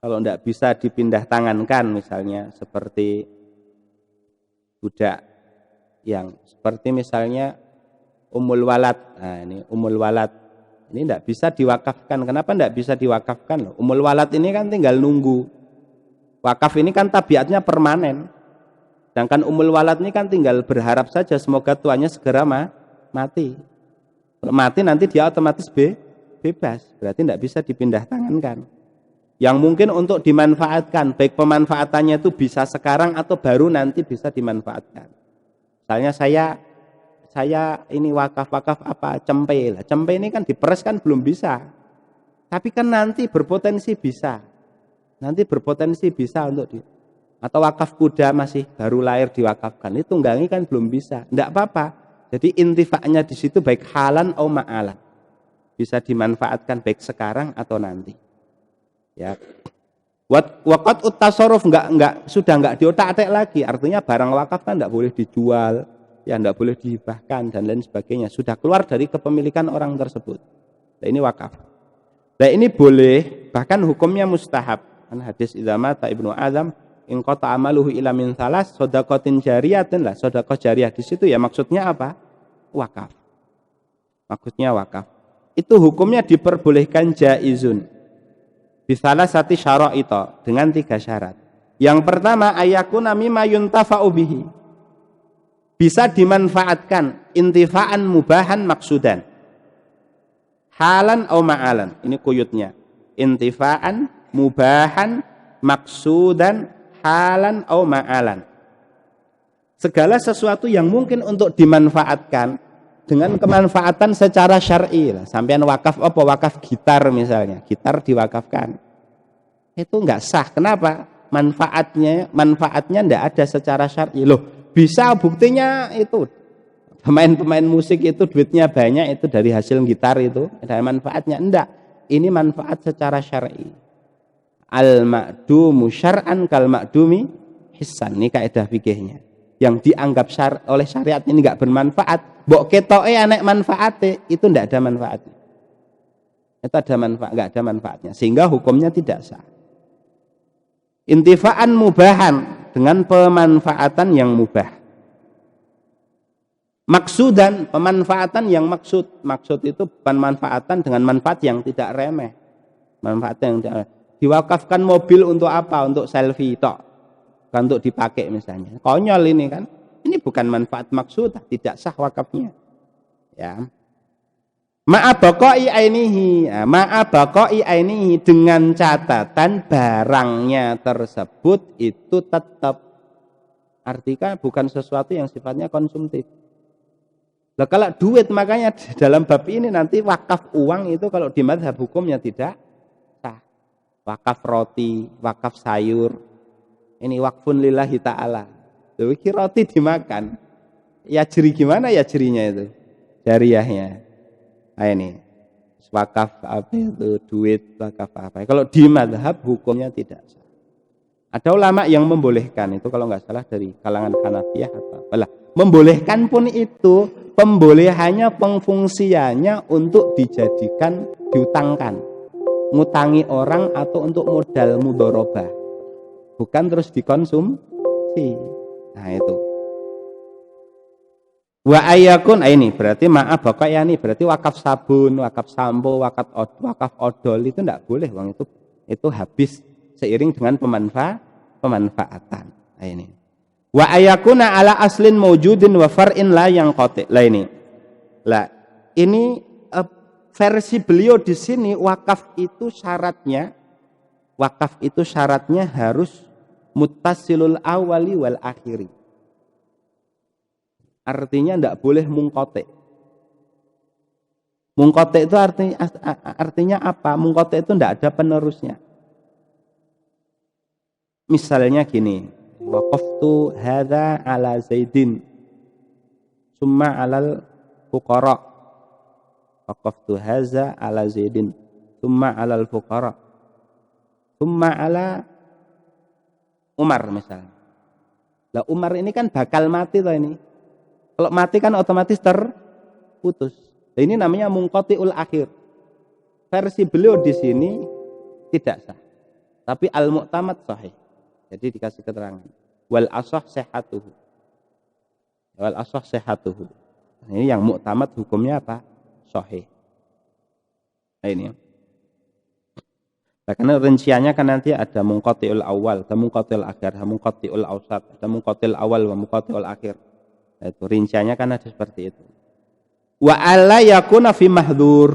Kalau tidak bisa dipindah tangankan, misalnya seperti budak yang seperti misalnya Ummul Walad. Nah, ini Ummul Walad. Ini tidak bisa diwakafkan. Kenapa tidak bisa diwakafkan? Loh, Ummul Walad ini kan tinggal nunggu. Wakaf ini kan tabiatnya permanen. Sedangkan Ummul Walad ini kan tinggal berharap saja semoga tuannya segera mati. Kalau mati nanti dia otomatis bebas. Berarti tidak bisa dipindah tangankan. Yang mungkin untuk dimanfaatkan, baik pemanfaatannya itu bisa sekarang atau baru nanti bisa dimanfaatkan. Misalnya saya ini wakaf apa cempe lah. Cempe ini kan diperes kan belum bisa. Tapi kan nanti berpotensi bisa. Nanti berpotensi bisa untuk atau wakaf kuda masih baru lahir diwakafkan. Itu tunggangi kan belum bisa. Enggak apa-apa. Jadi intifaknya di situ baik halan atau ma'alan. Bisa dimanfaatkan baik sekarang atau nanti. Ya. Waqat ut-tasarruf sudah enggak diotak-atik lagi. Artinya barang wakaf kan enggak boleh dijual. Ya tidak boleh dihibahkan dan lain sebagainya, sudah keluar dari kepemilikan orang tersebut. Nah, ini wakaf. Nah, ini boleh, bahkan hukumnya mustahab. Hadis idza mata ibnu Adam in qata amaluhu ila min salas shadaqatin jariyatin lah, sedekah jariah di situ ya maksudnya apa? Wakaf. Maksudnya wakaf. Itu hukumnya diperbolehkan jaizun. Bisalah sati syara'ita dengan 3 syarat. Yang pertama ayakuna mimma yuntafa'u bihi. Bisa dimanfaatkan intifaan mubahan maksudan halan atau ma'alan. Ini kuyutnya. intifa'an, mubahan, maksudan, halan au ma'alan. Segala sesuatu yang mungkin untuk dimanfaatkan dengan kemanfaatan secara syar'i. Sampean wakaf apa? Wakaf gitar misalnya, gitar diwakafkan. Itu enggak sah. Kenapa? Manfaatnya enggak ada secara syar'i. Loh, bisa buktinya itu. Pemain-pemain musik itu duitnya banyak itu dari hasil gitar itu, ada manfaatnya. Enggak. Ini manfaat secara syar'i. Al-ma'dumu syar'an kal ma'dumi hissan. Ini kaidah fikihnya. Yang dianggap oleh syariat ini enggak bermanfaat, mbok ketoke anek manfaate, itu enggak ada manfaatnya. Itu ada manfaat, enggak ada manfaatnya. Sehingga hukumnya tidak sah. Intifa'an mubahan, dengan pemanfaatan yang mubah. Maksudan, pemanfaatan yang maksud. Maksud itu pemanfaatan dengan manfaat yang tidak remeh. Manfaat yang tidak remeh. Diwakafkan mobil untuk apa? Untuk selfie tok. Bukan untuk dipakai misalnya. Konyol ini kan. Ini bukan manfaat maksud, tidak sah wakafnya. Ya. Ma'abaqai ainihi. Ma'abaqai ainihi, dengan catatan barangnya tersebut itu tetap. Artinya bukan sesuatu yang sifatnya konsumtif. Lah kalau duit, makanya dalam bab ini nanti wakaf uang itu kalau di mazhab hukumnya tidak sah. Wakaf roti, wakaf sayur. Ini wakfun lillahi ta'ala. Tuh, roti dimakan. Ya jeri gimana ya jerinya itu? Jariyahnya. Nah ini. Wakaf apa itu? Duit, wakaf apa. Kalau di mazhab hukumnya tidak sah. Ada ulama yang membolehkan itu kalau nggak salah dari kalangan Hanafiyah atau apalah. Membolehkan pun itu pembolehannya, pengfungsiannya untuk dijadikan diutangkan, ngutangi orang atau untuk modal mudharabah, bukan terus dikonsumsi. Nah itu. Wa ayakun, ini berarti maaf bakayani, berarti wakaf sabun, wakaf sampo, wakaf odol itu tidak boleh, uang itu habis seiring dengan pemanfaatan. Nah ini. Wa ayakuna ala aslin mawjudin wa far'in la yang qati'. Lah ini. Lah ini versi beliau di sini wakaf itu syaratnya harus muttasilul awali wal akhiri. Artinya tidak boleh mungqati'. Mungqati' itu artinya apa? Mungqati' itu tidak ada penerusnya. Misalnya gini. Waqaftu hadza ala Zaidin summa alal fuqara. Waqaftu hadza ala Zaidin summa alal fuqara summa ala Umar misalnya. Lah Umar ini kan bakal mati toh ini. Kalau mati kan otomatis terputus. Nah, ini namanya munqati'ul akhir. Versi beliau di sini tidak sah. Tapi al-mu'tamad sahih. Jadi dikasih keterangan. Wal ashah sihhatuhu. Wal ashah sihhatuhu. Ini yang mu'tamad hukumnya apa? Sahih. Nah ini. Nah, karena rinciannya kan nanti ada munqati'ul awal, ada munqati'ul akhir, ada munqati'ul awsat, ada munqati'ul awal, wa munqati'ul akhir. Nah, itu rinciannya kan ada seperti itu. Wa alla yakuna fi mahdzur.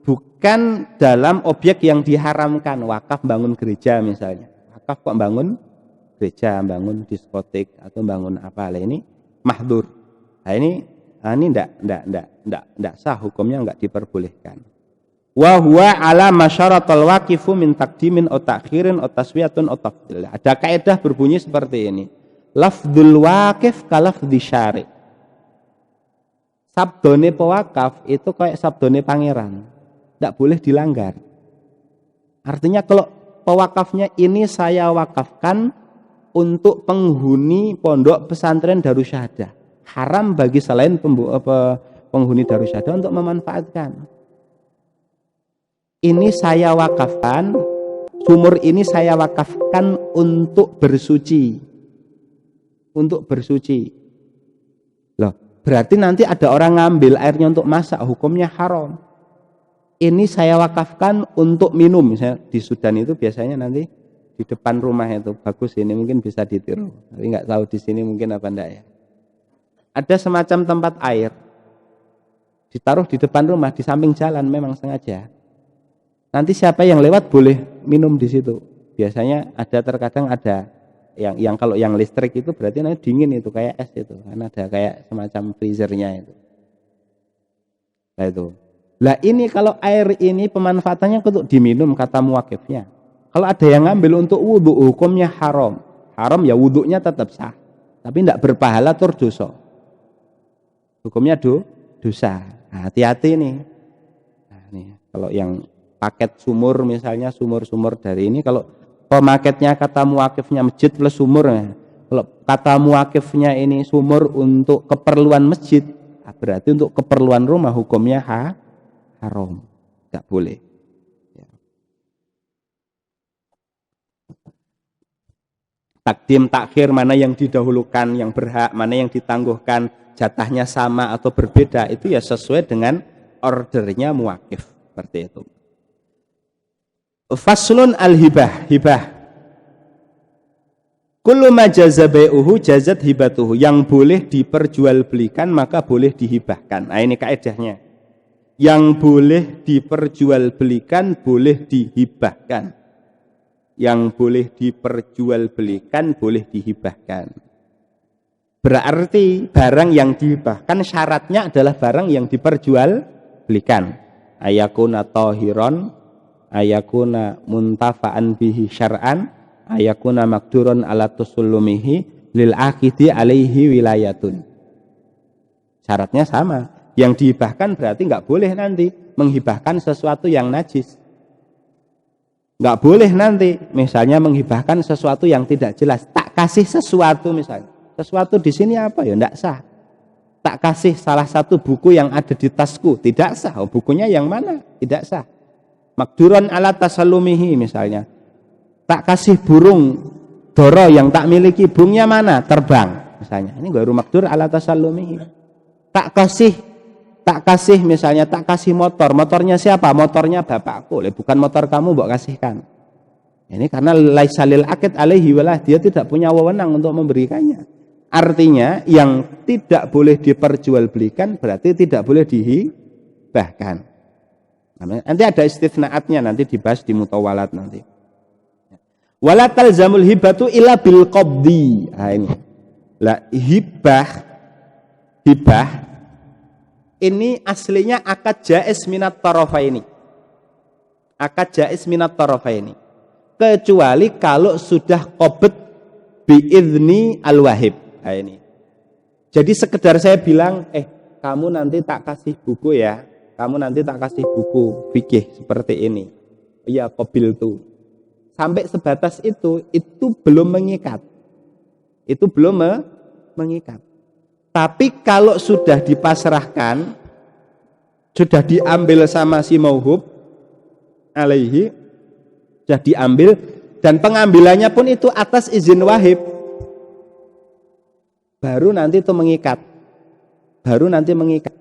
Bukan dalam objek yang diharamkan. Wakaf bangun gereja misalnya. Wakaf kok bangun gereja, bangun diskotik atau bangun apa lah ini mahdzur. Nah ini enggak sah, hukumnya enggak diperbolehkan. Wa huwa ala masyaratal waqifu min taqdimin aw ta'khirin aw taswiyatun aw tafdil. Ada kaidah berbunyi seperti ini. Lafdzul waqif kalafdzi syari'. Sabdone pewakaf itu kayak sabdone pangeran. Enggak boleh dilanggar. Artinya kalau pewakafnya ini saya wakafkan untuk penghuni pondok pesantren Darussyahadah. Haram bagi selain penghuni Darussyahadah untuk memanfaatkan. Ini saya wakafkan, sumur ini saya wakafkan untuk bersuci. Untuk bersuci. Loh, berarti nanti ada orang ngambil airnya untuk masak, hukumnya haram. Ini saya wakafkan untuk minum. Misalnya di Sudan itu biasanya nanti di depan rumah itu bagus, ini mungkin bisa ditiru. Tapi nggak tahu di sini mungkin apa enggak ya. Ada semacam tempat air ditaruh di depan rumah, di samping jalan, memang sengaja. Nanti siapa yang lewat boleh minum di situ. Biasanya ada, terkadang ada yang kalau yang listrik itu berarti nanti dingin itu kayak es itu, kan ada kayak semacam freezernya itu. Nah itu. Lah ini kalau air ini pemanfaatannya untuk diminum kata muwakifnya. Kalau ada yang ngambil untuk wudhu, hukumnya haram. Haram ya, wudhunya tetap sah, tapi tidak berpahala tur dosa. Hukumnya dosa. Nah, hati-hati nih. Nah, nih kalau yang paket sumur misalnya, sumur-sumur dari ini, kalau pemaketnya kata muwakifnya masjid plus sumur, kalau kata muwakifnya ini sumur untuk keperluan masjid, berarti untuk keperluan rumah hukumnya haram, nggak boleh. Takdim takhir, mana yang didahulukan, yang berhak, mana yang ditangguhkan, jatahnya sama atau berbeda, itu ya sesuai dengan ordernya muwakif, seperti itu. Faslun al-hibah, hibah. Kullu ma jaza bai'uhu jazat hibatuhu. Yang boleh diperjualbelikan maka boleh dihibahkan. Nah, ini kaedahnya. Yang boleh diperjualbelikan boleh dihibahkan. Yang boleh diperjualbelikan boleh dihibahkan. Berarti barang yang dihibahkan syaratnya adalah barang yang diperjualbelikan. Ayakuna tahiron, ayakuna muntafa'an bihi syar'an, ayakuna makdurun ala tusullumihi lil akidi alaihi wilayatun. Syaratnya sama. Yang dihibahkan berarti nggak boleh nanti menghibahkan sesuatu yang najis. Nggak boleh nanti misalnya menghibahkan sesuatu yang tidak jelas. Tak kasih sesuatu misalnya. Sesuatu di sini apa ya? Nggak sah. Tak kasih salah satu buku yang ada di tasku. Tidak sah. Oh, bukunya yang mana? Tidak sah. Makduron ala tasallumihi misalnya. Tak kasih burung doro yang tak miliki, burungnya mana? Terbang misalnya. Ini baru makdur ala tasallumihi. Tak kasih misalnya, tak kasih motor. Motornya siapa? Motornya bapakku. Bukan motor kamu, mbok kasihkan. Ini karena laisalil akid alaihi walah, dia tidak punya wewenang untuk memberikannya. Artinya yang tidak boleh diperjualbelikan berarti tidak boleh dihibahkan. Nanti ada istitsnaatnya, nanti dibahas di mutawalat nanti. Wala talzamul hibatu illa bil qabdi. Nah ini. Lah hibah ini aslinya akad jaiz minat tarafaini. Akad jaiz minat tarafaini. Kecuali kalau sudah qabd biizni al-wahib. Nah ini. Jadi sekedar saya bilang, kamu nanti tak kasih buku ya. Kamu nanti tak kasih buku fikih seperti ini. Iya, qabil tuh. Sampai sebatas itu belum mengikat. Itu belum mengikat. Tapi kalau sudah dipasrahkan, sudah diambil sama si mauhub alaihi, sudah diambil, dan pengambilannya pun itu atas izin wahib, baru nanti itu mengikat. Baru nanti mengikat.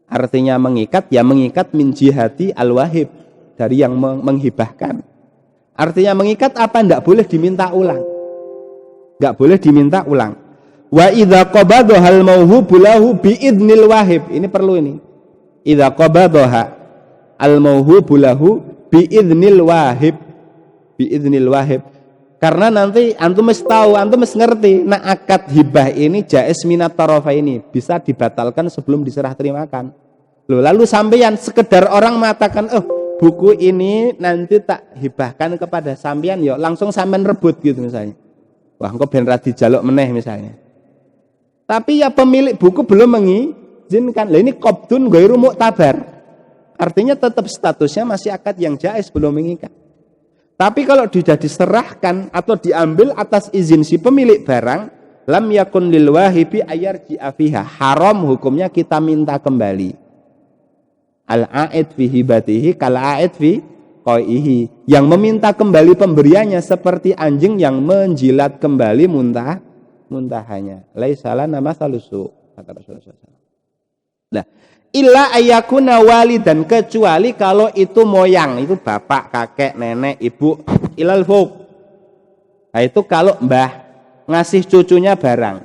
Artinya mengikat, ya mengikat min jihati al-wahib, dari yang menghibahkan. Artinya mengikat apa? Tidak boleh diminta ulang. Tidak boleh diminta ulang. Wa idza qabadaha al-mauhubu lahu bi idnil wahib. Ini perlu ini. Idza qabadaha al-mauhubu lahu bi idnil wahib. Bi idnil wahib. Karena nanti antum mesti tahu, antum mesti ngerti, nah akad hibah ini jaiz minat tarafa ini bisa dibatalkan sebelum diserah terimakan. Loh, lalu sampeyan sekedar orang mengatakan, buku ini nanti tak hibahkan kepada sampeyan, yo langsung sampeyan rebut gitu misalnya. Wah, engko ben ra dijaluk meneh misalnya. Tapi ya pemilik buku belum mengizinkan. Lah ini qabdun ghairu mu'tabar. Artinya tetap statusnya masih akad yang jaiz, belum mengikat. Tapi kalau sudah diserahkan atau diambil atas izin si pemilik barang, lam yakun lil wahibi ayarji'a fiha. Haram hukumnya kita minta kembali. Al-a'id fi hibatihi kal-a'id fi qaihi. Yang meminta kembali pemberiannya seperti anjing yang menjilat kembali muntahanya. Laisa lana masalusu, kata Rasulullah SAW. Nah, illa ayakuna walidan, kecuali kalau itu moyang, itu bapak, kakek, nenek, ibu, ilal fuq. Nah, itu kalau mbah ngasih cucunya barang,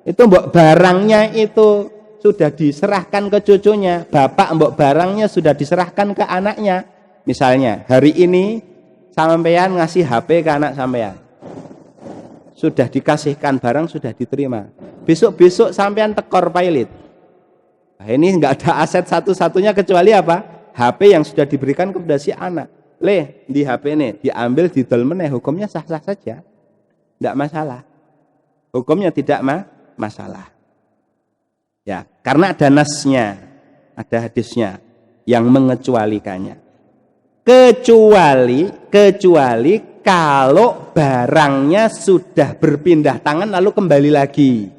itu mbok barangnya itu sudah diserahkan ke cucunya, bapak mbok barangnya sudah diserahkan ke anaknya, Misalnya hari ini sampean ngasih HP ke anak sampean, sudah dikasihkan barang, sudah diterima. Besok-besok sampean tekor pilot. Nah, ini nggak ada aset satu-satunya kecuali apa? HP yang sudah diberikan kepada si anak. Di HP ini diambil didol meneh, hukumnya sah-sah saja, tidak masalah. Hukumnya tidak masalah. Ya, karena ada nasnya, ada hadisnya yang mengecualikannya. Kecuali kalau barangnya sudah berpindah tangan lalu kembali lagi.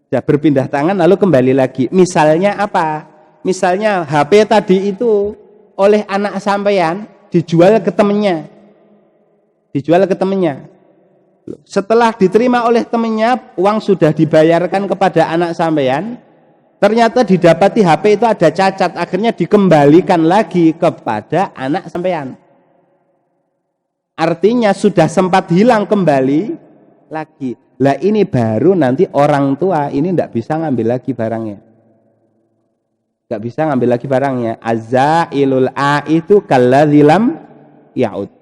Sudah berpindah tangan lalu kembali lagi. Misalnya apa? Misalnya HP tadi itu oleh anak sampean dijual ke temennya. Setelah diterima oleh temennya, uang sudah dibayarkan kepada anak sampean. Ternyata didapati HP itu ada cacat, akhirnya dikembalikan lagi kepada anak sampean. Artinya sudah sempat hilang kembali lagi. Lah ini baru nanti orang tua ini tidak bisa ngambil lagi barangnya. Tidak bisa ngambil lagi barangnya. Azailul a itu kalladzilam yaud.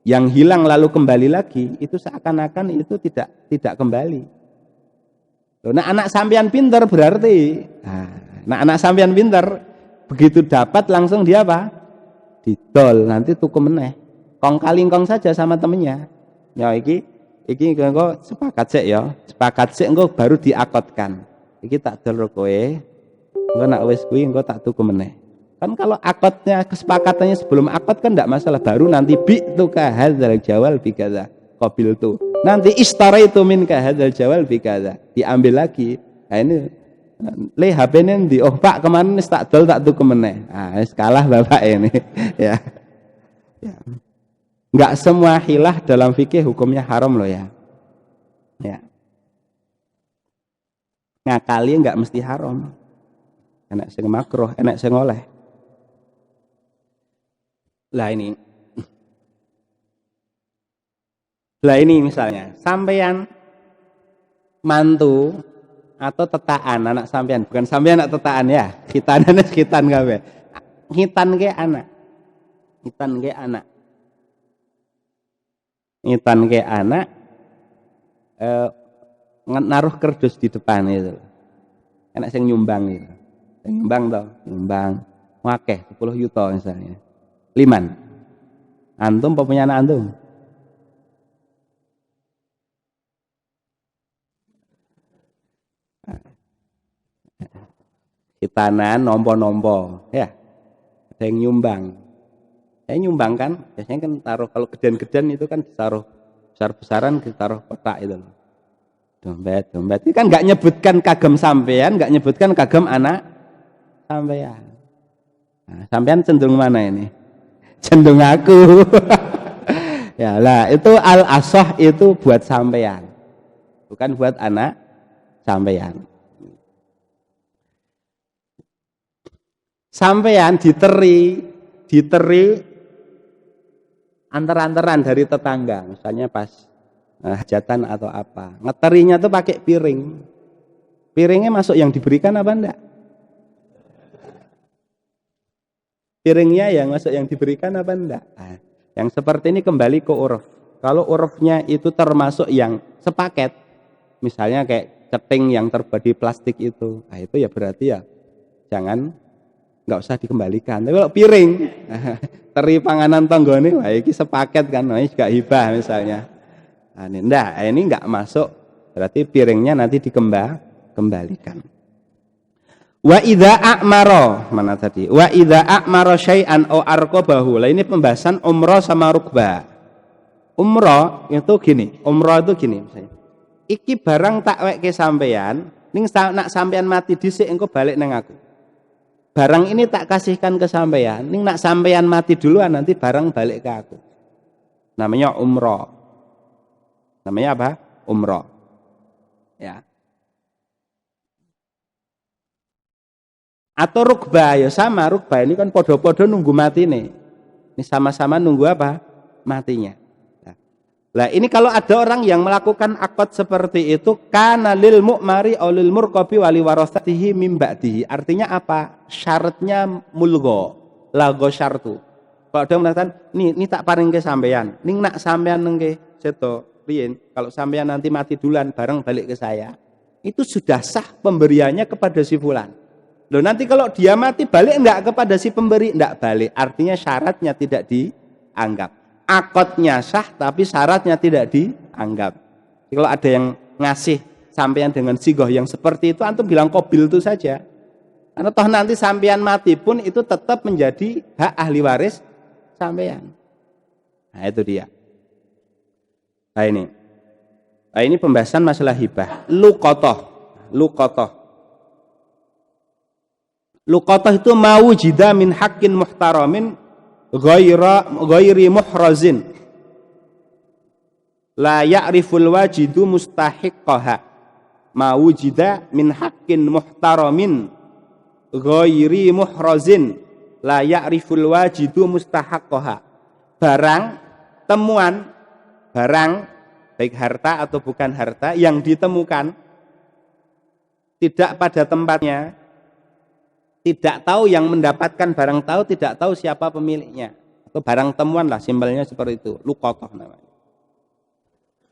Yang hilang lalu kembali lagi itu seakan-akan itu tidak kembali. Nah anak sampean pinter berarti. Nah anak sampean pinter begitu dapat langsung dia apa? Didol, nanti tuku meneh. Kong kalingkong saja sama temennya. Ya iki engko sepakat sik ya. Sepakat sik engko baru diakotkan. Iki tak dol kowe. Engko nak wis kuwi engko tak tuku meneh. Kan kalau akotnya kesepakatannya sebelum akot kan enggak masalah, baru nanti bi tu ka hadzal jawal bi kadza qabil tu. Nanti istaraitu min ka hadzal jawal bi kadza. Diambil lagi. Nah ini HP ini oh Pak kemarin wis tak dol tak tuku meneh. Wis kalah Bapak ini. Ya. Enggak semua hilah dalam fikih hukumnya haram loh ya. Ya. Ngakali enggak mesti haram. Enak sing makruh, enak sing oleh. Lah ini misalnya sampean mantu atau tetaan anak sampean, bukan sampean anak tetaan ya, khitan kabeh. Khitan ke anak naruh kerdus di depan itu. Enak sing nyumbang itu. Nyumbang. Wakeh 10 juta misalnya. Liman. Antum apa punya anak antum? Hitanan nompo-nompo ya. Ada yang nyumbang. Nyumbang kan, biasanya kan taruh kalau gedean-gedean itu kan ditaruh besar-besaran ditaruh kotak itu loh. Dompet. Ini kan enggak nyebutkan kagem sampean, enggak nyebutkan kagem anak sampean. Nah, sampean cenderung mana ini? Cenderung aku. Ya lah, itu al-asoh itu buat sampean. Bukan buat anak sampean. Sampean diteri antar-antaran dari tetangga, misalnya pas hajatan atau apa. Ngeterinya tuh pakai piring. Piringnya masuk yang diberikan apa enggak? Piringnya yang masuk yang diberikan apa enggak? Nah, yang seperti ini kembali ke uruf. Kalau urufnya itu termasuk yang sepaket, misalnya kayak ceting yang terbuat di plastik itu, nah itu ya berarti ya nggak usah dikembalikan. Tapi kalau piring, teri panganan tonggone, wah ini sepaket kan, nah ini juga hibah misalnya. Nah, ini nggak masuk, berarti piringnya nanti dikembalikan. Wa idza a'mara, mana tadi? Wa idza a'mara syai'an aw arqabahu. Lah ini pembahasan umrah sama rukbah. Umrah itu gini misalnya. Iki barang tak weke sampean, ning nak sampean mati dhisik engko balik nang aku. Barang ini tak kasihkan ke sampean, ning nak sampean mati duluan nanti barang balik ke aku. Namanya umrah. Namanya apa? Umrah. Ya. Atau rukbah ya sama, rukbah ini kan podo-podo nunggu mati nih. Ini sama-sama nunggu apa? Matinya. Nah, ini kalau ada orang yang melakukan akad seperti itu kana lil mu'mari aw lil murqabi wali warasatihi mim ba'dihi. Artinya apa? Syaratnya mulgha. la ghasyartu. Kalau dia mengatakan, ini tak paring ke sampean, ning nak sampean nengke seto riyen, kalau sampean nanti mati duluan bareng balik ke saya, itu sudah sah pemberiannya kepada si fulan. Loh nanti kalau dia mati balik enggak kepada si pemberi, enggak balik. Artinya syaratnya tidak dianggap. Akadnya sah tapi syaratnya tidak dianggap. Jadi kalau ada yang ngasih sampean dengan sigoh yang seperti itu, antum bilang qabil itu saja. Karena toh nanti sampean mati pun itu tetap menjadi hak ahli waris sampean. Nah itu dia. Nah ini pembahasan masalah hibah. Luqatah itu mawujida min haqqin muhtaramin ghairi muhrazin la ya'riful wajidu mustahiqqaha. Mawujida min haqqin muhtaramin ghairi muhrazin la ya'riful wajidu mustahaqqaha. Barang baik harta atau bukan harta yang ditemukan tidak pada tempatnya, tidak tahu yang mendapatkan barang tahu, tidak tahu siapa pemiliknya, atau barang temuan lah, simbolnya seperti itu, luqatah namanya.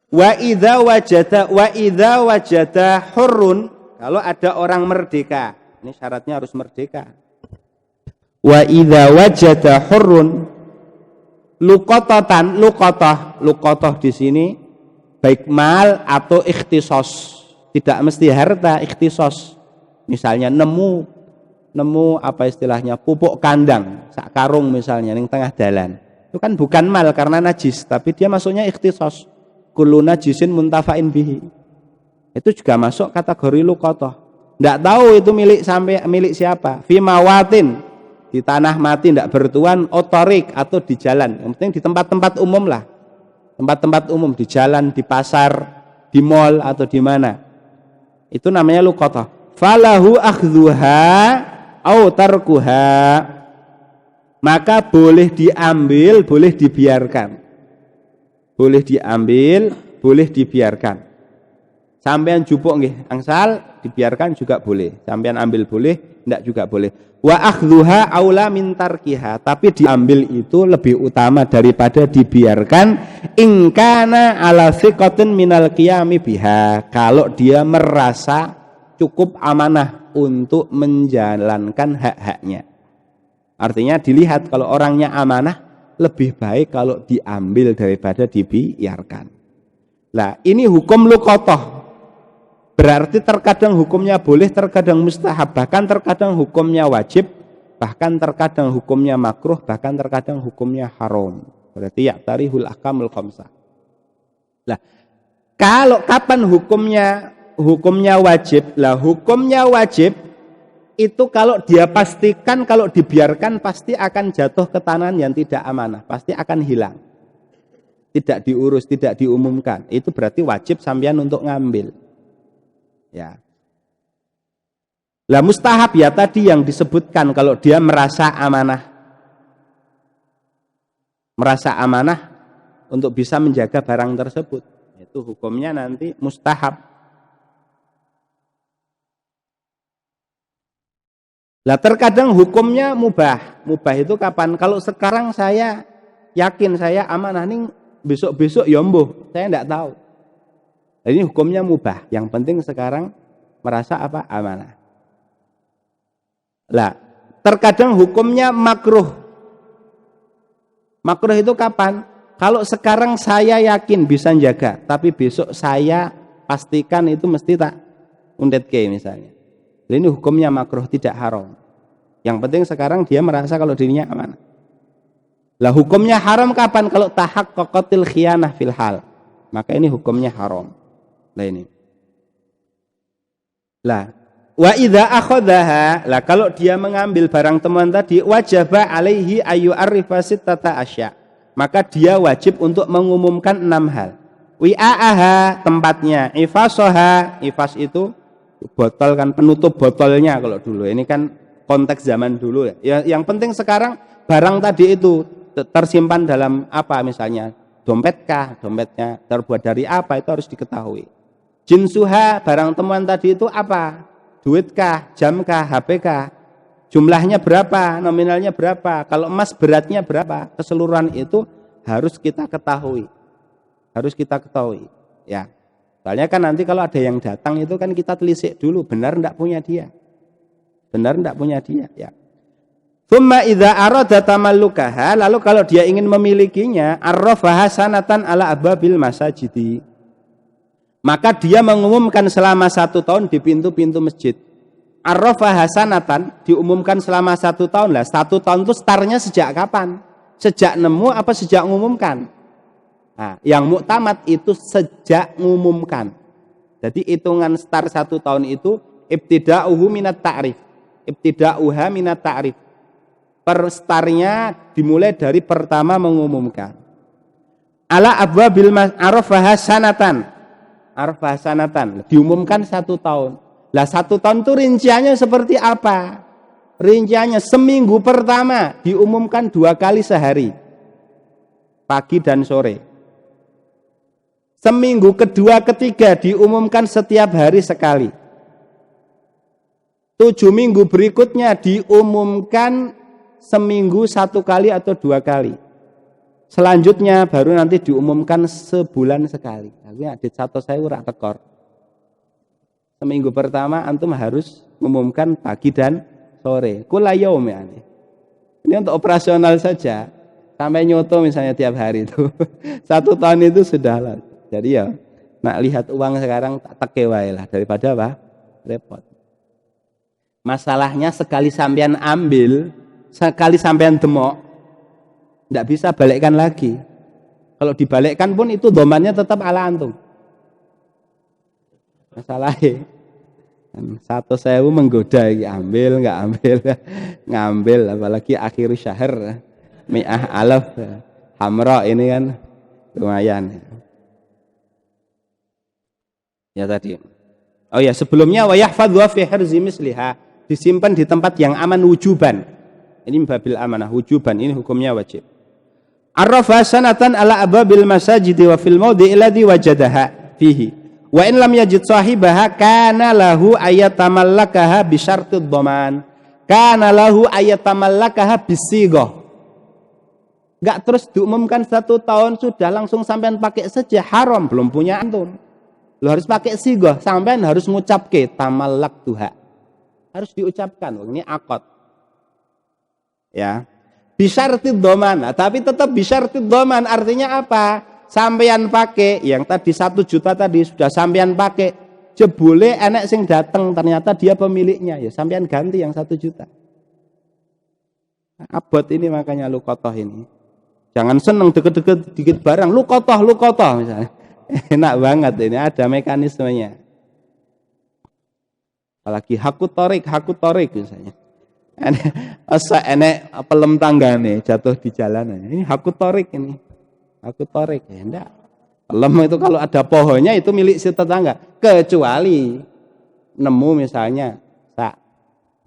Wa idza wajada hurrun, kalau ada orang merdeka, ini syaratnya harus merdeka. Wa idza wajada hurrun luqatatan, luqatah di sini baik mal atau ikhtisos, tidak mesti harta, ikhtisos. Misalnya nemu apa istilahnya, pupuk kandang sak karung misalnya ning tengah dalan, itu kan bukan mal karena najis, tapi dia masuknya ikhtisos, kullu najisin muntafa'in bihi, itu juga masuk kategori luqatah. Ndak tahu itu milik siapa, fi mawatin, di tanah mati ndak bertuan, otorik atau di jalan, yang penting di tempat-tempat umum lah, tempat-tempat umum, di jalan, di pasar, di mall atau di mana, itu namanya luqatah. Falahu akhdhuha au tarkuha, maka boleh diambil, boleh dibiarkan. Boleh diambil, boleh dibiarkan. Sampean jupuk nggih, angsal dibiarkan juga boleh. Sampean ambil boleh, ndak juga boleh. Wa akhdhuha aula min tarkiha, tapi diambil itu lebih utama daripada dibiarkan. In kana ala thiqatin minal qiyami biha, kalau dia merasa cukup amanah untuk menjalankan hak-haknya. Artinya dilihat, kalau orangnya amanah lebih baik kalau diambil daripada dibiarkan. Nah, ini hukum luqatah. Berarti terkadang hukumnya boleh, terkadang mustahab, bahkan terkadang hukumnya wajib, bahkan terkadang hukumnya makruh, bahkan terkadang hukumnya haram. Berarti ya'tarihul ahkamul khamsah. Nah, kalau kapan hukumnya wajib? Lah, hukumnya wajib itu kalau dia pastikan kalau dibiarkan pasti akan jatuh ke tangan yang tidak amanah, pasti akan hilang. Tidak diurus, tidak diumumkan. Itu berarti wajib sampean untuk ngambil. Ya. Lah mustahab ya tadi yang disebutkan, kalau dia merasa amanah untuk bisa menjaga barang tersebut, itu hukumnya nanti mustahab. Lah terkadang hukumnya mubah. Mubah itu kapan? Kalau sekarang saya yakin saya amanah, nih besok-besok ya mbuh, saya enggak tahu. Ini hukumnya mubah. Yang penting sekarang merasa apa? Amanah. Lah, terkadang hukumnya makruh. Makruh itu kapan? Kalau sekarang saya yakin bisa jaga, tapi besok saya pastikan itu mesti tak undet ke misalnya. Ini hukumnya makruh, tidak haram. Yang penting sekarang dia merasa kalau dirinya amanah. Lah hukumnya haram kapan? Kalau tahaqqaqatil khiyanah fil hal. Maka ini hukumnya haram. Lah ini. Lah, wa idza akhadhaha, lah kalau dia mengambil barang temuan tadi, wajaba alaihi ayu arifa sittata asya. Maka dia wajib untuk mengumumkan 6 hal. Wi'aaha, tempatnya, ifasoha, ifas itu botol kan, penutup botolnya kalau dulu. Ini kan konteks zaman dulu ya. Yang penting sekarang barang tadi itu tersimpan dalam apa misalnya? Dompet dompetnya terbuat dari apa, itu harus diketahui. Jinsuha, barang temuan tadi itu apa? Duitkah, jamkah, HPkah? Jumlahnya berapa, nominalnya berapa, kalau emas beratnya berapa, keseluruhan itu harus kita ketahui. Harus kita ketahui, ya. Soalnya kan nanti kalau ada yang datang itu kan kita telisik dulu, benar enggak punya dia. Benar enggak punya dia, ya. Tsumma idza arada tamallukaha, lalu kalau dia ingin memilikinya, arrafaha sanatan ala ababil masajidi. Maka dia mengumumkan selama 1 tahun di pintu-pintu masjid. Arrafa hasanatan diumumkan selama 1 tahun lah. 1 tahun itu startnya sejak kapan? Sejak nemu apa sejak ngumumkan? Nah, yang muktamad itu sejak ngumumkan. Jadi hitungan start 1 tahun itu ibtida'uhu minat ta'rif. Ibtida'uha minat ta'rif. Per startnya dimulai dari pertama mengumumkan. Ala abwabil arrafa hasanatan. Arrafa hasanatan diumumkan 1 tahun. Lah 1 tahun itu rinciannya seperti apa? Rinciannya seminggu pertama diumumkan 2 kali sehari, pagi dan sore. Seminggu kedua ketiga diumumkan setiap hari sekali. 7 minggu berikutnya diumumkan seminggu 1 kali atau 2 kali. Selanjutnya baru nanti diumumkan sebulan sekali. Artinya adit satu saya ora tekor. Seminggu pertama antum harus mengumumkan pagi dan sore. Kula yaum ya. Ini untuk operasional saja. Sampai nyoto misalnya tiap hari itu. 1 tahun itu sudah lah. Jadi ya, nak lihat uang sekarang tak teke wae lah daripada apa? Repot. Masalahnya sekali sampean ambil, sekali sampean demok, enggak bisa balikkan lagi. Kalau dibalikkan pun itu domannya tetap ala antum. Masalahnya 1.000 menggoda, ambil nggak ambil, ngambil, apalagi akhir syahr mi'ah alaf hamra ini kan lumayan ya tadi. Oh ya, sebelumnya wa yahfadhu fi hirzi misliha, disimpan di tempat yang aman wujuban. Ini babil amanah wujuban, ini hukumnya wajib. Arrafa sanatan ala ababil masajidi wa fil mawdi'i alladhi wajadaha fihi. Wa in lam yajid sahibaha kana lahu ayatamallakaha bi syartid dhaman. Kana lahu ayatamallakaha bisighah. Enggak terus diumumkan 1 tahun sudah langsung sampean pakai saja, haram, belum punya antum. Lu harus pakai sighah, sampean harus ngucapke tamallak tuha. Harus diucapkan, ini akad. Ya. Bi syartid dhaman. Nah, tapi tetap bi syartid dhaman artinya apa? Sampean pakai yang tadi 1 juta tadi sudah sampean pakai, jebule enek sing dateng ternyata dia pemiliknya, ya sampean ganti yang 1 juta. Abot ini makanya luqathah ini. Jangan seneng deket-deket dikit barang, luqathah misalnya. Enak banget ini, ada mekanismenya. Apalagi hakut torik misalnya. Enek pelem tanggane jatuh di jalan. Ini hakut torik ini. Aku torik ya enggak. Pelem itu kalau ada pohonnya itu milik si tetangga, kecuali nemu misalnya sak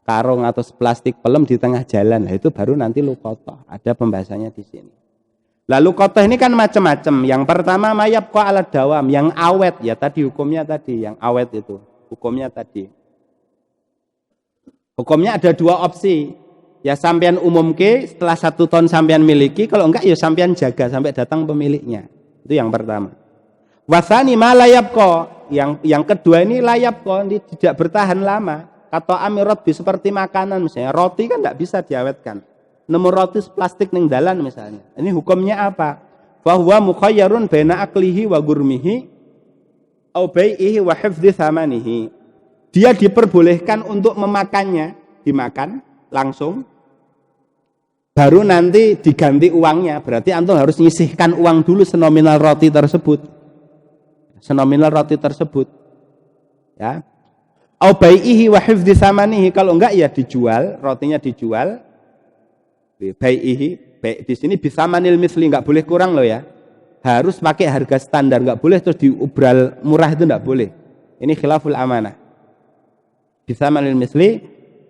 karung atau plastik pelem di tengah jalan, nah itu baru nanti luqathah. Ada pembahasannya di sini. Lalu luqathah ini kan macam-macam. Yang pertama mayab qa ala dawam, yang awet ya tadi hukumnya tadi, yang awet itu hukumnya tadi. Hukumnya ada 2 opsi. Ya sampean umumke setelah 1 tahun sampean miliki, kalau enggak ya sampean jaga sampai datang pemiliknya. Itu yang pertama. Wasani ma layabqa, yang kedua ini layabqa, ini tidak bertahan lama. Kata amirat seperti makanan misalnya, roti kan enggak bisa diawetkan. Nemu roti plastik ning dalan misalnya. Ini hukumnya apa? Fa huwa mukhayyarun baina aklihi wa gurmihi au bai'ihi wa hifdzi thamanihi. Dia diperbolehkan untuk memakannya, dimakan langsung. Baru nanti diganti uangnya, berarti antum harus nyisihkan uang dulu senominal roti tersebut. Ya. Au bai'ihi wa hifdzi tsamanihi, kalau enggak ya dijual, rotinya dijual. Bai'ihi, baik di sini bisa manil misli, enggak boleh kurang loh ya. Harus pakai harga standar, enggak boleh terus diubral murah, itu enggak boleh. Ini khilaful amanah. Bisa manil misli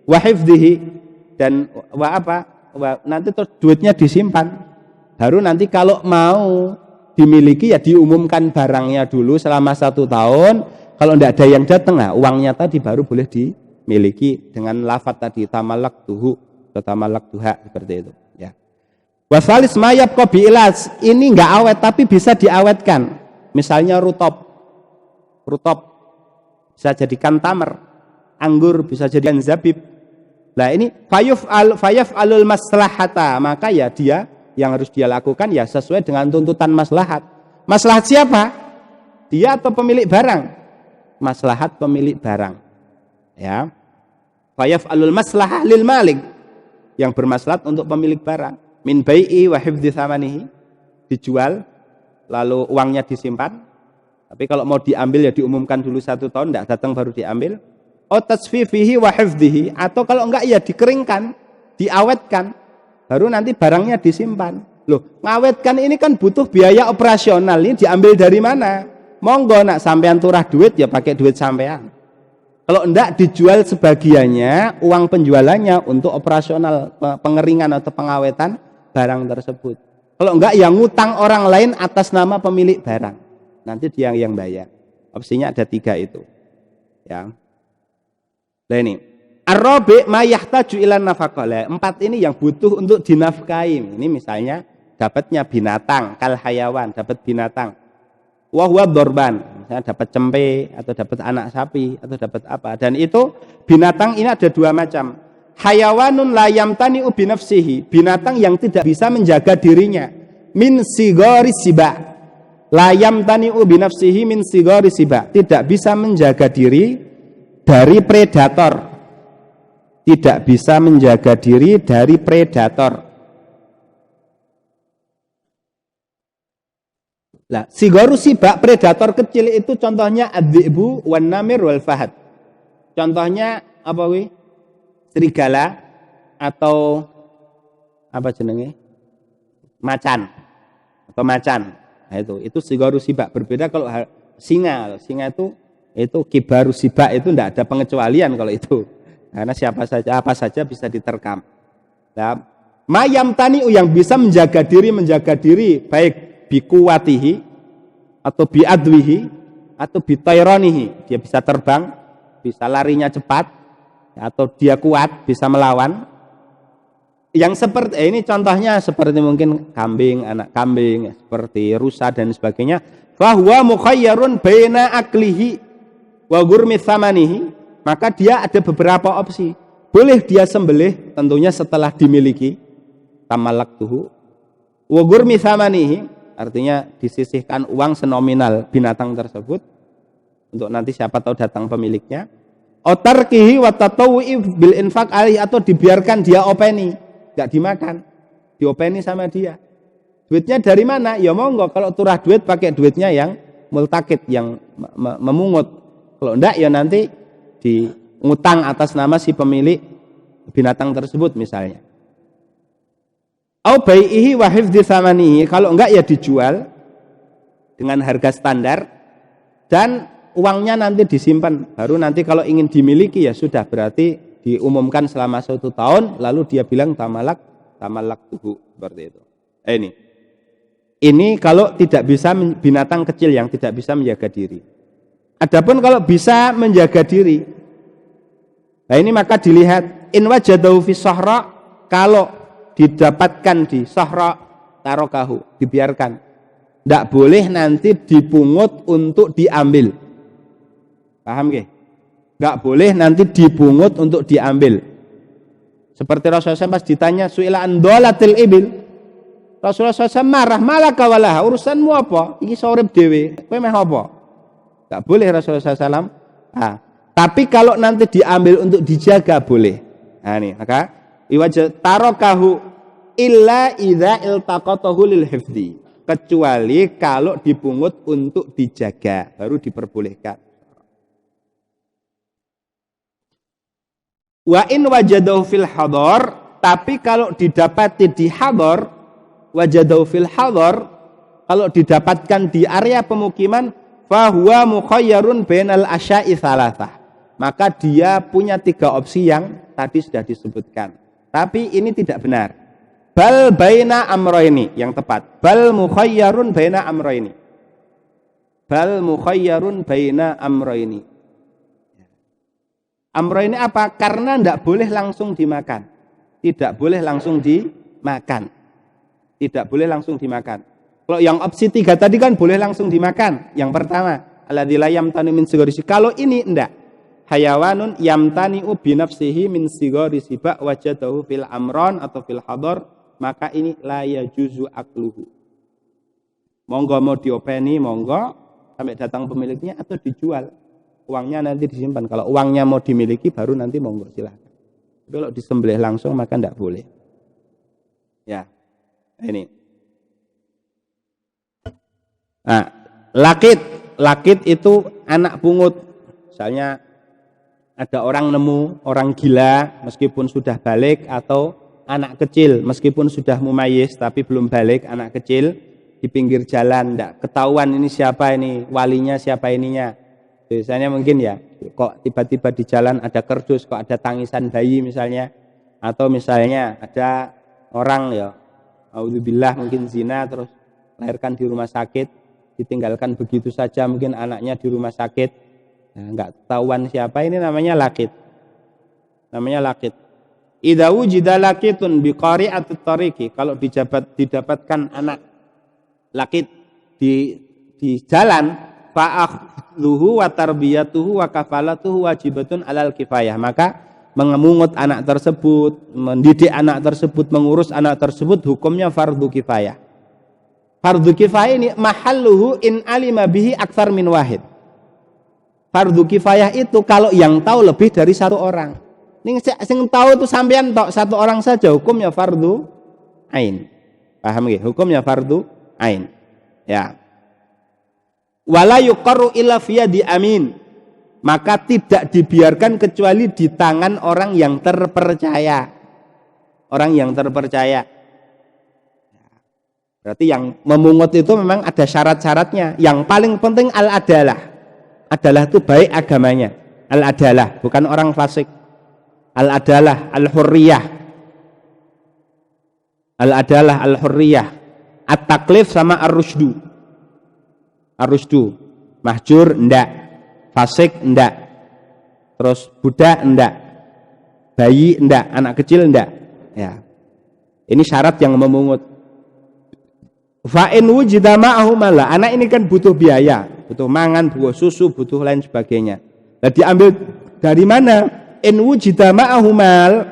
wa hifdzihi, dan nanti terus duitnya disimpan. Baru nanti kalau mau dimiliki ya diumumkan barangnya dulu selama 1 tahun. Kalau tidak ada yang datang, nah uangnya tadi baru boleh miliki dengan lafaz tadi tamallaktuhu atau tamallaktuha seperti itu ya. Wasalis mayab kobiilas ini enggak awet tapi bisa diawetkan. Misalnya rutop bisa jadikan tamar, anggur bisa jadikan zabib. Nah ini fayaf alul maslahata, maka ya dia yang harus dia lakukan ya sesuai dengan tuntutan maslahat. Maslahat siapa? Dia atau pemilik barang? Maslahat pemilik barang. Ya. Fayaf alul maslahah lil malik, yang bermaslahat untuk pemilik barang. Min bai'i wa hifdzi tsamanihi, dijual lalu uangnya disimpan. Tapi kalau mau diambil ya diumumkan dulu 1 tahun, tidak datang baru diambil. O tasfifihi wa hifdzihi, atau kalau enggak ya dikeringkan, diawetkan, baru nanti barangnya disimpan. Loh, ngawetkan ini kan butuh biaya operasional, ini diambil dari mana? Monggo nak sampean turah duit ya pakai duit sampean. Kalau enggak dijual sebagiannya, uang penjualannya untuk operasional pengeringan atau pengawetan barang tersebut. Kalau enggak ya ngutang orang lain atas nama pemilik barang. Nanti dia yang bayar. Opsinya ada 3 itu. Ya. Nah ini, ar-rabi' ma yahtaju ila nafaqah. 4 ini yang butuh untuk dinafkahi. Ini misalnya dapatnya binatang, kal hayawan, dapat binatang. Wa huwa dorban, misalnya dapat cempe atau dapat anak sapi atau dapat apa. Dan itu binatang ini ada 2 macam. Hayawanun la yamtani'u bi nafsihi, binatang yang tidak bisa menjaga dirinya. Min sigari siba. La yamtani'u bi nafsihi min sigari siba, tidak bisa menjaga diri dari predator. Tidak bisa menjaga diri dari predator. Lah, sigaru sibak, predator kecil itu contohnya ad-dhi'bu wan namir wal fahad. Contohnya apa wi? Serigala atau apa jenenge? Macan atau macan. Nah, itu sigaru sibak. Berbeda kalau singa. Singa itu kibaru sibak, itu tidak ada pengecualian kalau itu. Karena siapa saja apa saja bisa diterkam. Nah, mayam tani'u yang bisa menjaga diri baik bikuwatihi atau biadwihi atau bitaironihi, dia bisa terbang, bisa larinya cepat, atau dia kuat, bisa melawan. Yang seperti ini contohnya seperti mungkin kambing, anak kambing, seperti rusa dan sebagainya. Fahuwa mukhayyarun baina aklihi wa gurmi tsamanihi, maka dia ada beberapa opsi. Boleh dia sembelih tentunya setelah dimiliki, tamallaktuhu, wa gurmi tsamanihi, artinya disisihkan uang senominal binatang tersebut untuk nanti siapa tahu datang pemiliknya. Otarkihi wa tatawwi bil infaq alih, atau dibiarkan dia openi, enggak dimakan, diopeni sama dia. Duitnya dari mana? Ya monggo, kalau turah duit pakai duitnya yang multakid, yang memungut. Kalau enggak ya nanti diutang atas nama si pemilik binatang tersebut misalnya. Au bai'ihi wa hifdzi tsamanihi, kalau enggak ya dijual dengan harga standar dan uangnya nanti disimpan, baru nanti kalau ingin dimiliki ya sudah, berarti diumumkan selama 1 tahun lalu dia bilang tamallaktuhu, seperti itu. Ini kalau tidak bisa, binatang kecil yang tidak bisa menjaga diri. Adapun kalau bisa menjaga diri, nah ini maka dilihat in wajadahu fi sahra, kalau didapatkan di sahra tarokahu, dibiarkan, tidak boleh nanti dipungut untuk diambil. Paham gak? Tidak boleh nanti dipungut untuk diambil. Seperti Rasulullah pas ditanya su'ila an dolatil ibil, Rasulullah SAW marah, malaka walaha, urusanmu apa? Ini sorib dewe, kowe meh apa? Tidak boleh Rasulullah SAW. Tapi kalau nanti diambil untuk dijaga boleh. Nah ini maka iwajah tarokahu illa idza iltaqatahu lil hifdzi, kecuali kalau dipungut untuk dijaga baru diperbolehkan. Wa in wajadahu fil hadar, tapi kalau didapati di hadar, wajadahu fil hadar, kalau didapatkan di area pemukiman, fa huwa mukhayyarun bainal asya'i tsalatsah, maka dia punya 3 opsi yang tadi sudah disebutkan. Tapi ini tidak benar. Bal baina amroini, yang tepat. Bal mukhayyarun baina amroini. Bal mukhayyarun baina amroini. Amro ini apa? Karena tidak boleh langsung dimakan. Tidak boleh langsung dimakan. Tidak boleh langsung dimakan. Kalau yang opsi 3 tadi kan boleh langsung dimakan. Yang pertama, alladzi la yamtani min sigari. Kalau ini enggak. Hayawanun yamtani'u binafsihi min sigari siba wajadahu fil amron atau fil hadar, maka ini la yajuzu akluhu. Monggo mau diopeni, monggo sampai datang pemiliknya atau dijual. Uangnya nanti disimpan. Kalau uangnya mau dimiliki baru nanti monggo silahkan. Kalau disembelih langsung maka tidak boleh. Ya, ini. Nah, lakit itu anak pungut. Misalnya ada orang nemu, orang gila meskipun sudah balik, atau anak kecil meskipun sudah mumayyiz tapi belum balik, anak kecil di pinggir jalan, tidak ketahuan ini siapa, ini walinya siapa ininya. Biasanya mungkin ya, kok tiba-tiba di jalan ada kerdus, kok ada tangisan bayi misalnya, atau misalnya ada orang ya, auzubillah mungkin zina terus lahirkan di rumah sakit, ditinggalkan begitu saja mungkin anaknya di rumah sakit. Nah, enggak ketahuan siapa, ini namanya lakit. Namanya lakit. Idza wujida lakitun biqari'atit tariqi, kalau didapatkan anak lakit di jalan, fa'akhdhuhu wa tarbiyatuhu wa kafalatuhu wajibatun alal kifayah. Maka mengemungut anak tersebut, mendidik anak tersebut, mengurus anak tersebut hukumnya fardu kifayah. Fardu kifayah ini mahalluhu in alima bihi aktsar min wahid. Fardu kifayah itu kalau yang tahu lebih dari satu orang. Ning sing tahu itu sampean tok, satu orang saja, hukumnya fardu ain. Paham nggih? Hukumnya fardu ain. Ya. Wala yuqarru illa fi yadi amin. Maka tidak dibiarkan kecuali di tangan orang yang terpercaya. Orang yang terpercaya. Berarti yang memungut itu memang ada syarat-syaratnya. Yang paling penting al-adalah. Adalah itu baik agamanya. Al-adalah, bukan orang fasik. Al-adalah, al-hurriyah. Al-adalah, al-hurriyah. At-taklif sama ar-rusydu. Ar-rusydu. Mahjur, enggak. Fasik, enggak. Terus budak, enggak. Bayi, enggak. Anak kecil, enggak. Ya. Ini syarat yang memungut. Fa'in wujida ma'ahu mala. Anak ini kan butuh biaya, butuh mangan, butuh susu, butuh lain sebagainya. Nah, diambil dari mana? In wujida ma'ahu mal.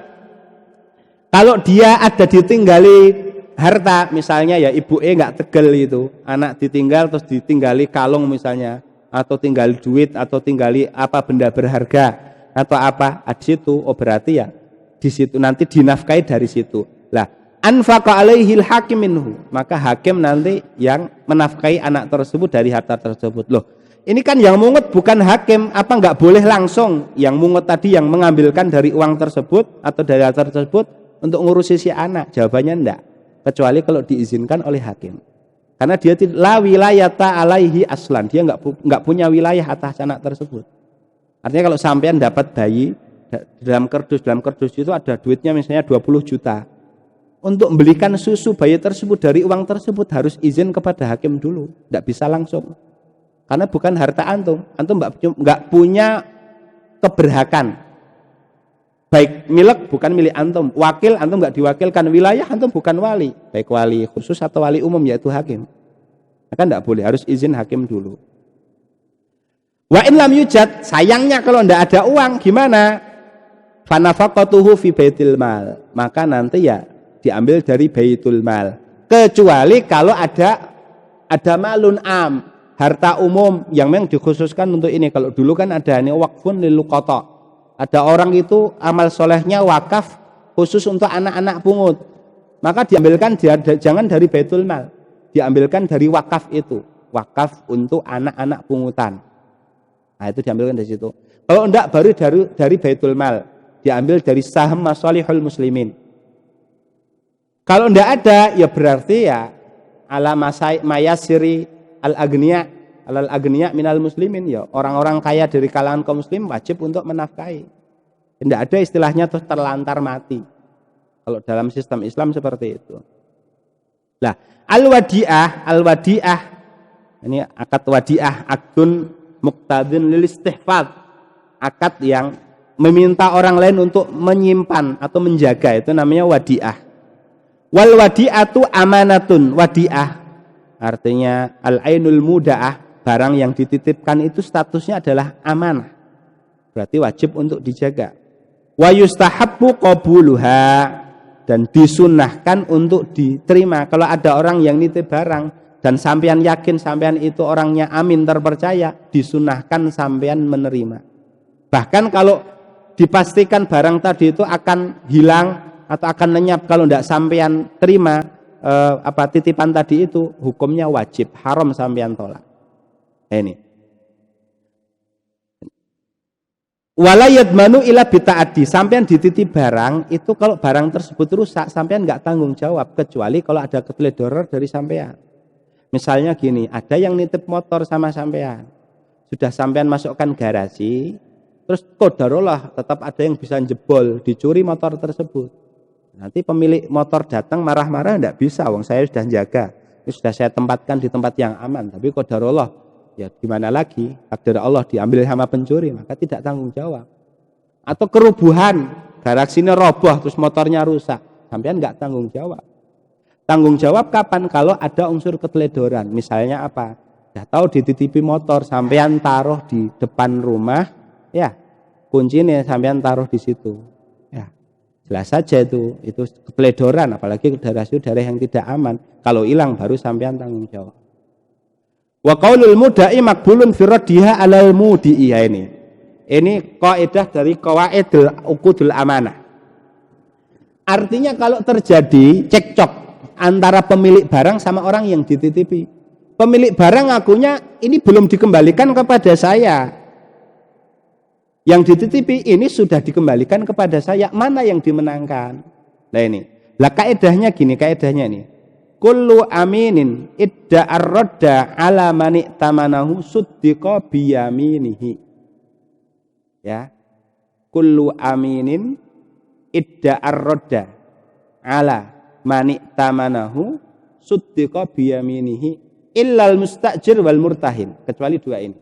Kalau dia ada ditinggali harta, misalnya ya ibunya enggak tegel itu, anak ditinggal terus ditinggali kalung misalnya, atau tinggal duit, atau tinggali apa benda berharga atau apa, di situ oh berarti ya di situ nanti dinafkahi dari situ. Lah, anfaqa alaihil hakim minhu, maka hakim nanti yang menafkahi anak tersebut dari harta tersebut. Loh, ini kan yang mungut bukan hakim, apa enggak boleh langsung yang mungut tadi yang mengambilkan dari uang tersebut atau dari harta tersebut untuk ngurusi si anak? Jawabannya enggak, kecuali kalau diizinkan oleh hakim. Karena dia la wilayata alaihi aslan, dia enggak punya wilayah atas anak tersebut. Artinya kalau sampean dapat bayi dalam kardus itu ada duitnya misalnya 20 juta. Untuk membelikan susu bayi tersebut dari uang tersebut harus izin kepada hakim dulu, tidak bisa langsung. Karena bukan harta antum enggak punya keberhakan. Baik milik bukan milik antum, wakil antum enggak diwakilkan, wilayah antum bukan wali, baik wali khusus atau wali umum yaitu hakim. Maka enggak boleh, harus izin hakim dulu. Wa in lam yujad, sayangnya kalau enggak ada uang gimana? Fanafaqatuhu fi baitil mal, maka nanti ya diambil dari baitul mal, kecuali kalau ada malun am, harta umum yang memang dikhususkan untuk ini. Kalau dulu kan ada ini waqfun lil luqata, ada orang itu amal solehnya wakaf khusus untuk anak-anak pungut, maka diambilkan jangan dari baitul mal, diambilkan dari wakaf itu, wakaf untuk anak-anak pungutan. Nah itu diambilkan dari situ. Kalau enggak baru dari baitul mal, diambil dari saham masalihul muslimin. Kalau enggak ada ya berarti ya ala mayasiri al-agniya al-agniya minal muslimin, ya orang-orang kaya dari kalangan kaum muslim wajib untuk menafkahi. Tidak ada istilahnya terus terlantar mati. Kalau dalam sistem Islam seperti itu. Lah, al-wadi'ah ini akad wadi'ah, akdun muqtadin lil istihfaz. Akad yang meminta orang lain untuk menyimpan atau menjaga, itu namanya wadi'ah. Wal wadi'atu amanatun. Wadi'ah artinya al-ainul muda'ah, barang yang dititipkan itu statusnya adalah amanah, berarti wajib untuk dijaga. Wa yustahabbu qabuluha, dan disunnahkan untuk diterima. Kalau ada orang yang nitip barang dan sampean yakin sampean itu orangnya amin, terpercaya, disunnahkan sampean menerima. Bahkan kalau dipastikan barang tadi itu akan hilang atau akan lenyap kalau tidak sampean terima titipan tadi itu, hukumnya wajib, haram sampean tolak. Ini wala yadmanu ila bita'addi, sampean dititip barang itu kalau barang tersebut rusak sampean nggak tanggung jawab, kecuali kalau ada keteledoran dari sampean. Misalnya gini, ada yang nitip motor sama sampean, sudah sampean masukkan garasi, terus qadarullah tetap ada yang bisa jebol, dicuri motor tersebut. Nanti pemilik motor datang marah-marah, enggak bisa, wong saya sudah jaga, sudah saya tempatkan di tempat yang aman. Tapi qadarullah, ya gimana lagi, takdir Allah diambil sama pencuri, maka tidak tanggung jawab. Atau kerubuhan, garasinya roboh terus motornya rusak, sampean enggak tanggung jawab. Tanggung jawab kapan? Kalau ada unsur keteledoran. Misalnya apa? Sudah tahu dititipi motor, sampean taruh di depan rumah, ya kuncinya sampean taruh di situ. Jelas saja itu keteledoran, apalagi daerah yang tidak aman. Kalau hilang baru sampean tanggung jawab. Wa qaulul muda'i maqbulun fi raddiha 'alal mudi'i. Ini kaidah dari qawaidul uqudul amanah. Artinya kalau terjadi cekcok antara pemilik barang sama orang yang dititipi, pemilik barang ngakunya ini belum dikembalikan kepada saya, yang dititipi ini sudah dikembalikan kepada saya, mana yang dimenangkan? Nah ini, lah kaidahnya gini, kaidahnya ini. Kullu aminin idda'ar radda ala man tamanahu suddiqa biyaminihi. Ya. Kullu aminin idda'ar radda ala man tamanahu suddiqa biyaminihi illal mustajir wal murtahin, kecuali dua ini.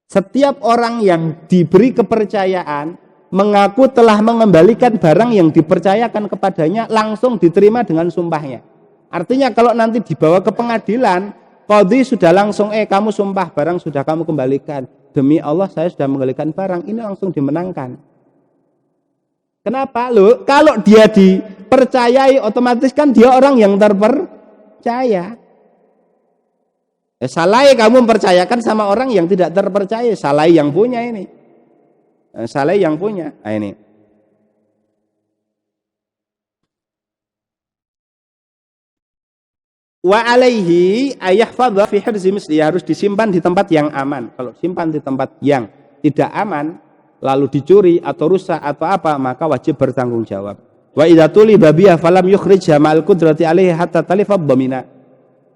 Setiap orang yang diberi kepercayaan mengaku telah mengembalikan barang yang dipercayakan kepadanya, langsung diterima dengan sumpahnya. Artinya kalau nanti dibawa ke pengadilan, qadhi sudah langsung kamu sumpah barang sudah kamu kembalikan, demi Allah saya sudah mengembalikan barang, ini langsung dimenangkan. Kenapa? Loh, kalau dia dipercayai otomatis kan dia orang yang terpercaya. Salah kamu mempercayakan sama orang yang tidak terpercaya, salah yang punya ini. Salah yang punya. Nah, ini. Wa alaihi ayahfadha fi hirzi misli, harus disimpan di tempat yang aman. Kalau simpan di tempat yang tidak aman, lalu dicuri atau rusak atau apa, maka wajib bertanggung jawab. Wa idza tuliba biha falam yukhrij ma'al qudrati alaihi hatta talifa dhamina.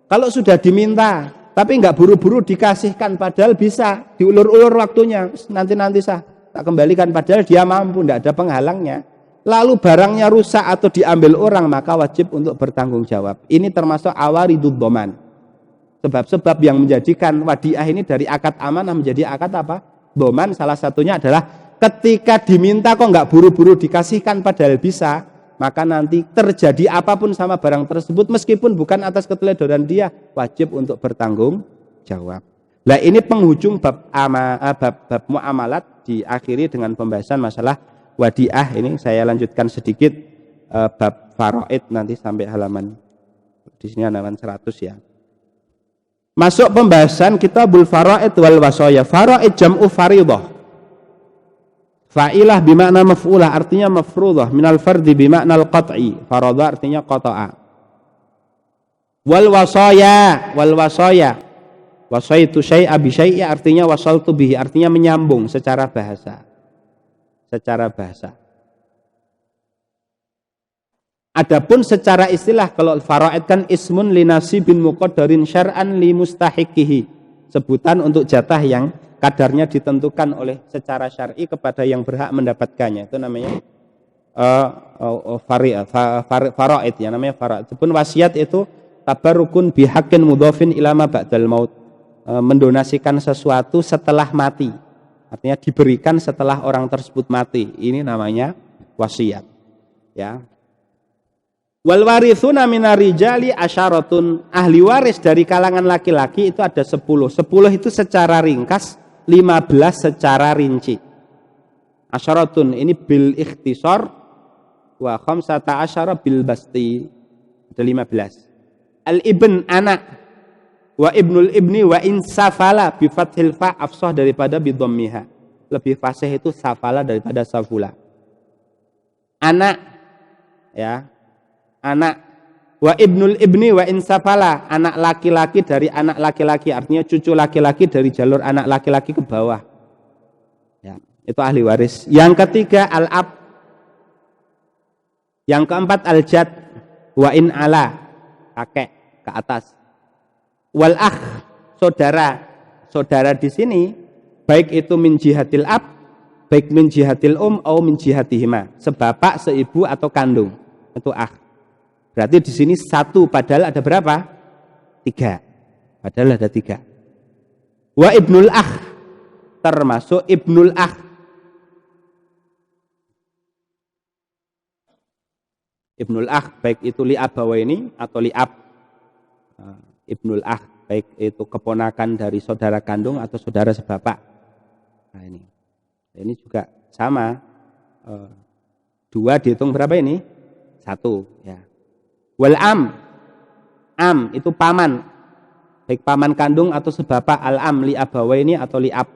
Kalau sudah diminta tapi enggak buru-buru dikasihkan, padahal bisa diulur-ulur waktunya, nanti sah tak kembalikan, padahal dia mampu, enggak ada penghalangnya, lalu barangnya rusak atau diambil orang, maka wajib untuk bertanggung jawab. Ini termasuk awaridud dhaman, sebab-sebab yang menjadikan wadiah ini dari akad amanah menjadi akad apa? Dhaman. Salah satunya adalah ketika diminta kok enggak buru-buru dikasihkan padahal bisa, maka nanti terjadi apapun sama barang tersebut, meskipun bukan atas keteledoran dia, wajib untuk bertanggung jawab. Nah ini penghujung bab muamalat, diakhiri dengan pembahasan masalah wadiah. Ini saya lanjutkan sedikit bab faraid nanti sampai halaman, di sini halaman 100 ya. Masuk pembahasan kitabul faraid wal wasaya. Faraid jam'u faridah. Fa'ilah bimakna maf'ulah, artinya mafruḍah, minal fardi bimakna al-qat'i, faradha artinya qata'a. Wal wasaya, wasaitu syai'a bi syai'i, artinya wasaltu bihi, artinya menyambung secara bahasa. Adapun secara istilah, kalau faraid kan ismun li nasibin muqaddarin syar'an li mustahiqihi, sebutan untuk jatah yang kadarnya ditentukan oleh secara syar'i kepada yang berhak mendapatkannya, itu namanya faraid ya, namanya faraid. Adapun wasiat itu tabarrukun bihaqqin mudhafin ila ma ba'dal maut, mendonasikan sesuatu setelah mati. artinya diberikan setelah orang tersebut mati. Ini namanya wasiat. Ya. Wal warithuna minar rijali asyaratun. Ahli waris dari kalangan laki-laki itu ada 10. 10 itu secara ringkas, 15 secara rinci. Asyaratun ini bil ikhtisar wa khamsata asyara bil basti. Ada 15. Al ibn anak wa ibnul ibni wa insafala bi fathil fa afsah daripada bi dhammiha. Lebih fasih itu safala daripada safula. Anak ya. Anak wa ibnul ibni wa insafala, anak laki-laki dari anak laki-laki, artinya cucu laki-laki dari jalur anak laki-laki ke bawah. Ya, itu ahli waris. Yang ketiga al-ab. Yang keempat al-jad wa in ala, kakek ke atas. Wal akh, saudara. Saudara di sini baik itu min jihatil ab, baik min jihatil au min jihatihima, sebapak, seibu atau kandung. Itu akh. Berarti di sini 1 padahal ada berapa? 3. Padahal ada 3. Wa ibnul akh, termasuk ibnul akh. Ibnul akh baik itu li abawaini atau li ab. Ibnul akh baik itu keponakan dari saudara kandung atau saudara sebapak. Nah ini juga sama. 2 dihitung berapa ini? 1 ya. Wal am itu paman, baik paman kandung atau sebapak. Al am li abawaini atau li ab.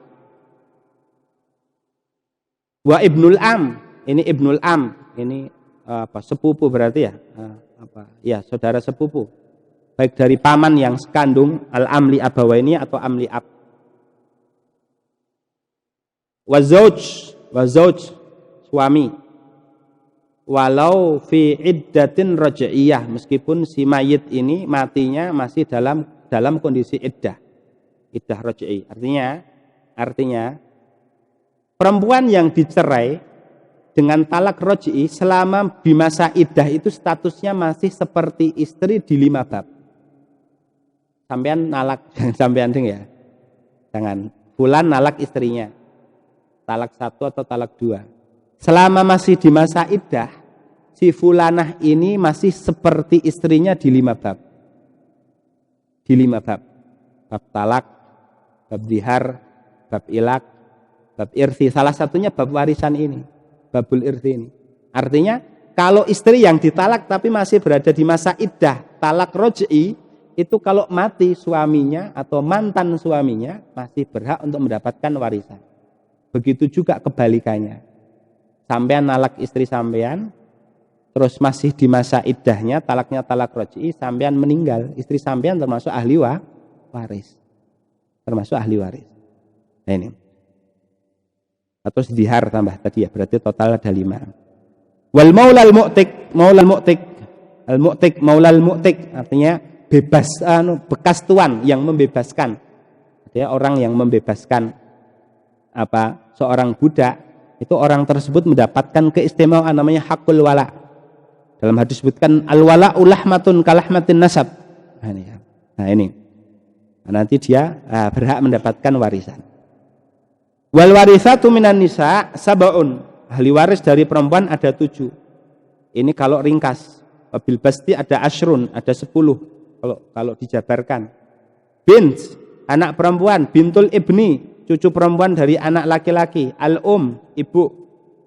Wa ibnul am, ini ibnul am, ini sepupu berarti ya, ya saudara sepupu, baik dari paman yang sekandung, al am li abawaini atau am li ab. Wa zauj suami, walau fi iddatin raj'iyah, meskipun si mayit ini matinya masih dalam kondisi iddah raj'i. Artinya perempuan yang dicerai dengan talak raj'i selama di masa iddah itu statusnya masih seperti istri di 5 bab. Sampean nalak, sampean ding ya. Jangan fulan nalak istrinya. Talak 1 atau talak 2. Selama masih di masa iddah, si fulanah ini masih seperti istrinya di 5 bab. Di 5 bab. Bab talak, bab zihar, bab ilak, bab irsi. Salah satunya bab warisan ini. Babul irsi ini. Artinya, kalau istri yang ditalak tapi masih berada di masa iddah, talak roj'i, itu kalau mati suaminya atau mantan suaminya masih berhak untuk mendapatkan warisan. Begitu juga kebalikannya. Sampean nalak istri sampean, terus masih di masa iddahnya, talaknya talak raj'i, sampean meninggal, istri sampean termasuk ahli waris. Termasuk ahli waris. Nah ini. Atau dihar tambah tadi ya, berarti total ada 5. Wal maulal mu'tik, maulal mu'tik, artinya bebas, bekas tuan yang membebaskan. Artinya orang yang membebaskan seorang budak. Itu orang tersebut mendapatkan keistimewaan namanya hakul wala. Dalam hadis disebutkan al-wala ulahmatun kalahmatin nasab. Nah ini. Nanti dia berhak mendapatkan warisan. Wal warithatu minan nisa sab'un. Ahli waris dari perempuan ada 7. Ini kalau ringkas. Bil basti ada asyrun, ada 10. Kalau dijabarkan. Bint, anak perempuan, bintul ibni, cucu perempuan dari anak laki-laki. Al-um, ibu.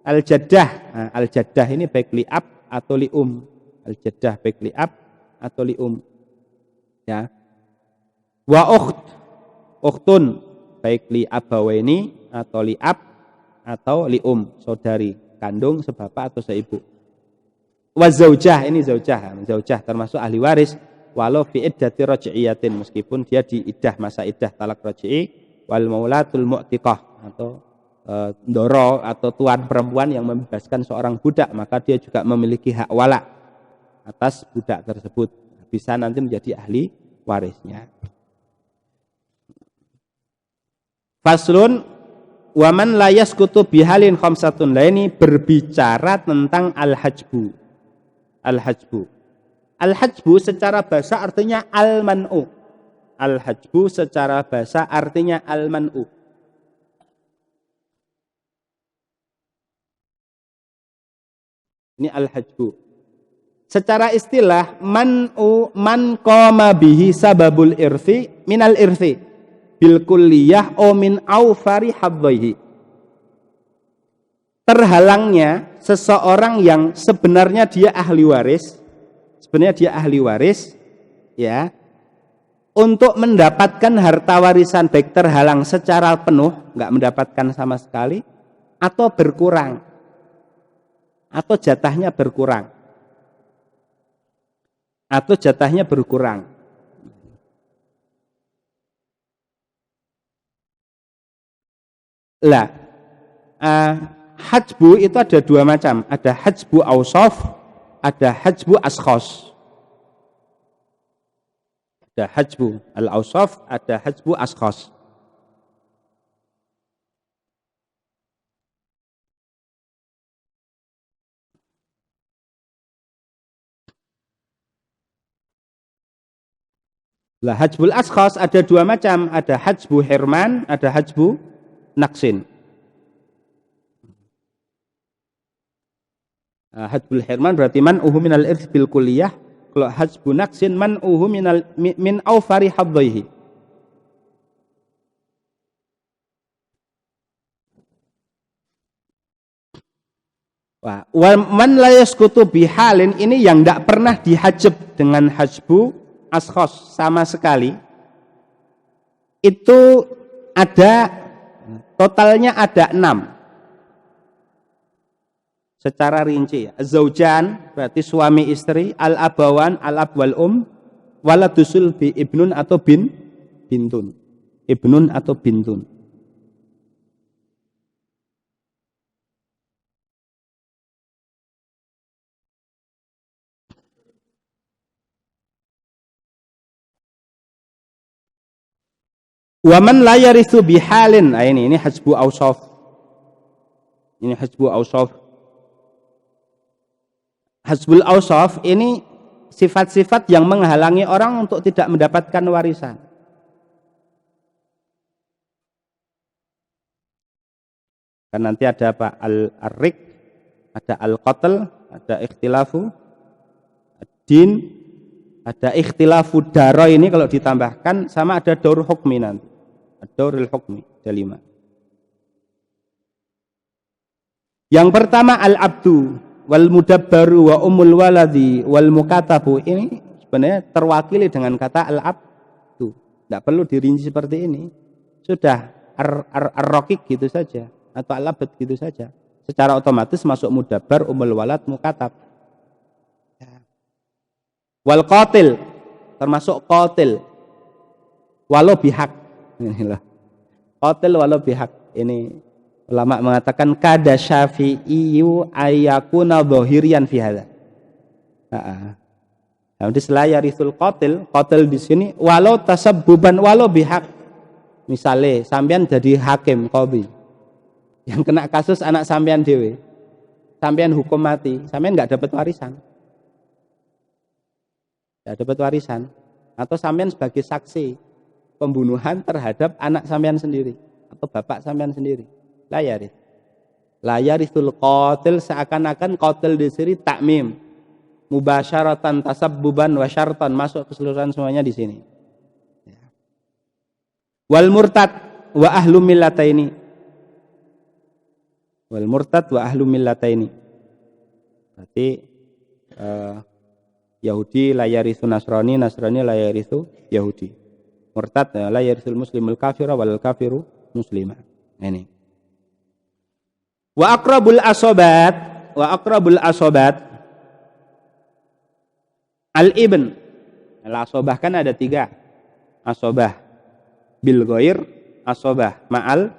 Al-jaddah. Nah, al-jaddah ini baik li'ab atau li'um. Al-jaddah baik li'ab atau li'um. Ya. Wa ukhtun baik li'abawaini atau li'ab atau li'um. Saudari, kandung, sebapak atau seibu. Wa zaujah, ini zaujah. Zaujah termasuk ahli waris. Walau fi iddati raj'iyatin, meskipun dia di iddah, masa iddah talak raj'i. Wal maulatul mu'tiqah atau ndoro atau tuan perempuan yang membebaskan seorang budak, maka dia juga memiliki hak wala atas budak tersebut, bisa nanti menjadi ahli warisnya. Faslun waman la yasqutu bihalin khamsatun. Lah ini berbicara tentang al-hajbu. Al-hajbu. Al-hajbu secara bahasa artinya al-man'u. Al-hajbu secara bahasa artinya al-man'u. Ini al-hajbu. Secara istilah man qama bihi sababul irthi minal irthi bil kulliyah o min aufari hadhihi. Terhalangnya seseorang yang sebenarnya dia ahli waris, ya, untuk mendapatkan harta warisan baik terhalang secara penuh, nggak mendapatkan sama sekali, atau berkurang, atau jatahnya berkurang. Lah, hajbu itu ada dua macam, ada hajbu ausaf, ada hajbu askhos. Ada hajbu al-ausaf, ada hajbu askhos. Lah hajbul askhos ada dua macam, ada hajbu hirman, ada hajbu naksin. Hajbul hirman berarti man'uhu minal irth bil kulliyah. Kalau hajbu naksin man'uhu min aufari hadhihi. Wah, man la yasqutu bihalin ini yang tidak pernah dihajab dengan hajbu askhos sama sekali. Itu ada totalnya ada 6. Secara rinci ya. Zaujan berarti suami istri, al-abawan, al-ab wal waladusul bi ibnun atau bintun. Ibnun atau bintun. Waman la yarithu bihalin. Nah, ini hajbu ausaf. Ini hajbu ausaf. Hajbul ausaf ini sifat-sifat yang menghalangi orang untuk tidak mendapatkan warisan. Kan nanti ada apa? Al-rik, ada al-qatl, ada ikhtilafu ad-din, ada ikhtilafu daro ini kalau ditambahkan sama ada daur hukmi nanti. Ad-dauril hukmi, ada 5. Yang pertama al-abdu wal mudabbaru wa umul waladi wal mukatabu, ini sebenarnya terwakili dengan kata al-abdu. Tidak perlu dirinci seperti ini. Sudah ar-rokik gitu saja atau al-abd gitu saja. Secara otomatis masuk mudabbar, umul walad, mukatab. Wal qatil termasuk qatil walau bihak. Inilah qatil walau bihak. Ini ulama mengatakan kada syafi'iyu ayyakuna dhahirian fi hadza. Jadi selayarisul qatil di sini walau tasabbuban walau bihak. Misalnya sampean jadi hakim qadhi. Yang kena kasus anak sampean dhewe. Sampean hukum mati, sampean enggak dapat warisan. Enggak dapat warisan atau sampean sebagai saksi pembunuhan terhadap anak sampean sendiri atau bapak sampean sendiri. La yarithul qatil, seakan-akan qatil di sini takmim. Mubasyaratan tasabbuban wa syartan, masuk keseluruhan semuanya di sini. Wal murtad wa ahlu millataini. Wal murtad wa ahlu millataini. Berarti Yahudi la yarithu Nasrani, Nasrani la yarithu Yahudi. Murtad la yarithul muslimul kafira wal kafiru muslimah. Ini. Wa aqrabul asobat al-ibn. Al-asobah kan ada 3. Asobah bil ghair, asobah ma'al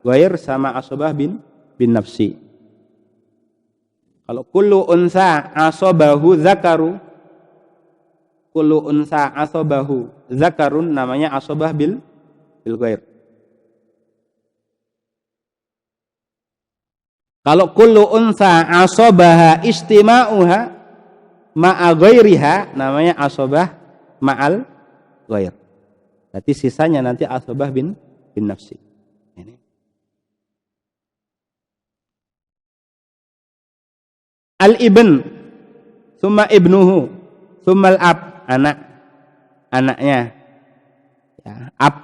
ghair, sama asobah bin nafsi. Kalau kullu unsa asobahu zakaru, kullu unsa asobahu zakarun, namanya asobah bil ghair. Kalau kullu unsa asobaha istima'uha ma'a ghairiha, namanya asobah ma'al ghair. Berarti sisanya nanti asobah bin nafsi. Ini. Al-ibn, summa ibnuhu, summa al-ab, anaknya. Ya, ab,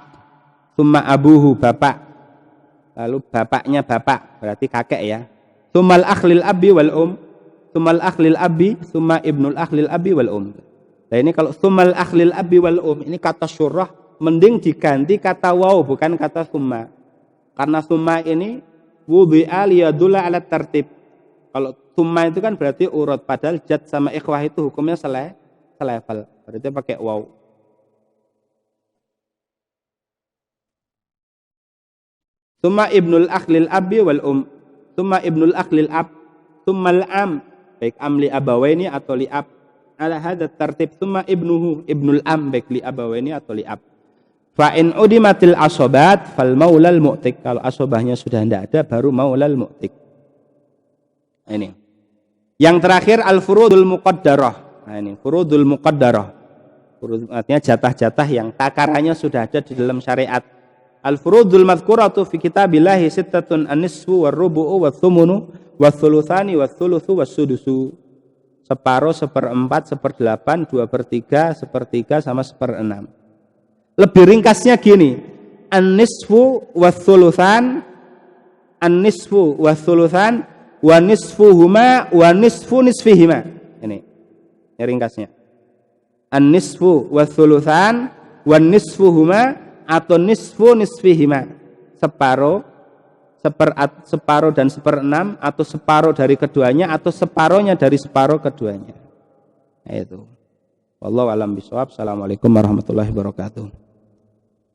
summa abuhu, bapak. Lalu bapaknya bapak, berarti kakek ya. Summa al-akhlil abi wal summa al-akhlil abi, summa ibnul akhlil abi wal Nah ini kalau summa al-akhlil abi wal ini kata syurah, mending diganti kata waw, bukan kata summa. Karena summa ini wubi'a liyadulla ala tertib. Kalau summa itu kan berarti urut, padahal jad sama ikhwah itu hukumnya selevel. Berarti pakai waw. Summa ibnul akhlil abi wal summa ibnul akhlil ab, summa al-am, baik am li abawaini atau li ab. Ala hadza tertib summa ibnul am, baik li abawaini atau li ab. Fa in udimatil asobat fal maulal mu'tik. Kalau asobahnya sudah tidak ada baru maulal mu'tik. Ini. Yang terakhir al-furudul muqaddarah. Nah ini furudul muqaddarah. Furud artinya jatah-jatah yang takarannya sudah ada di dalam syariat. Al-furudul madhkuratu fi kitabillahi sittatun an-nisfu war-rubu'u wath-thumunu wath-thulutsani wath-thulutsu was-sudusu. Separuh, seperempat, seperdelapan, 2/3, sepertiga sama 1/6. Lebih ringkasnya gini. An-nisfu wath-thulutsan, an-nisfu wath-thulutsan wa nisfuhuma wa nisfu nisfihima. Ini ringkasnya. An-nisfu wa thulutsan wa nisfuhuma atau nisfu nisfihima. Separuh dan 1/6 atau separuh dari keduanya atau separuhnya dari separuh keduanya. Nah, itu. Wallahu a'lam bishawab. Assalamualaikum warahmatullahi wabarakatuh.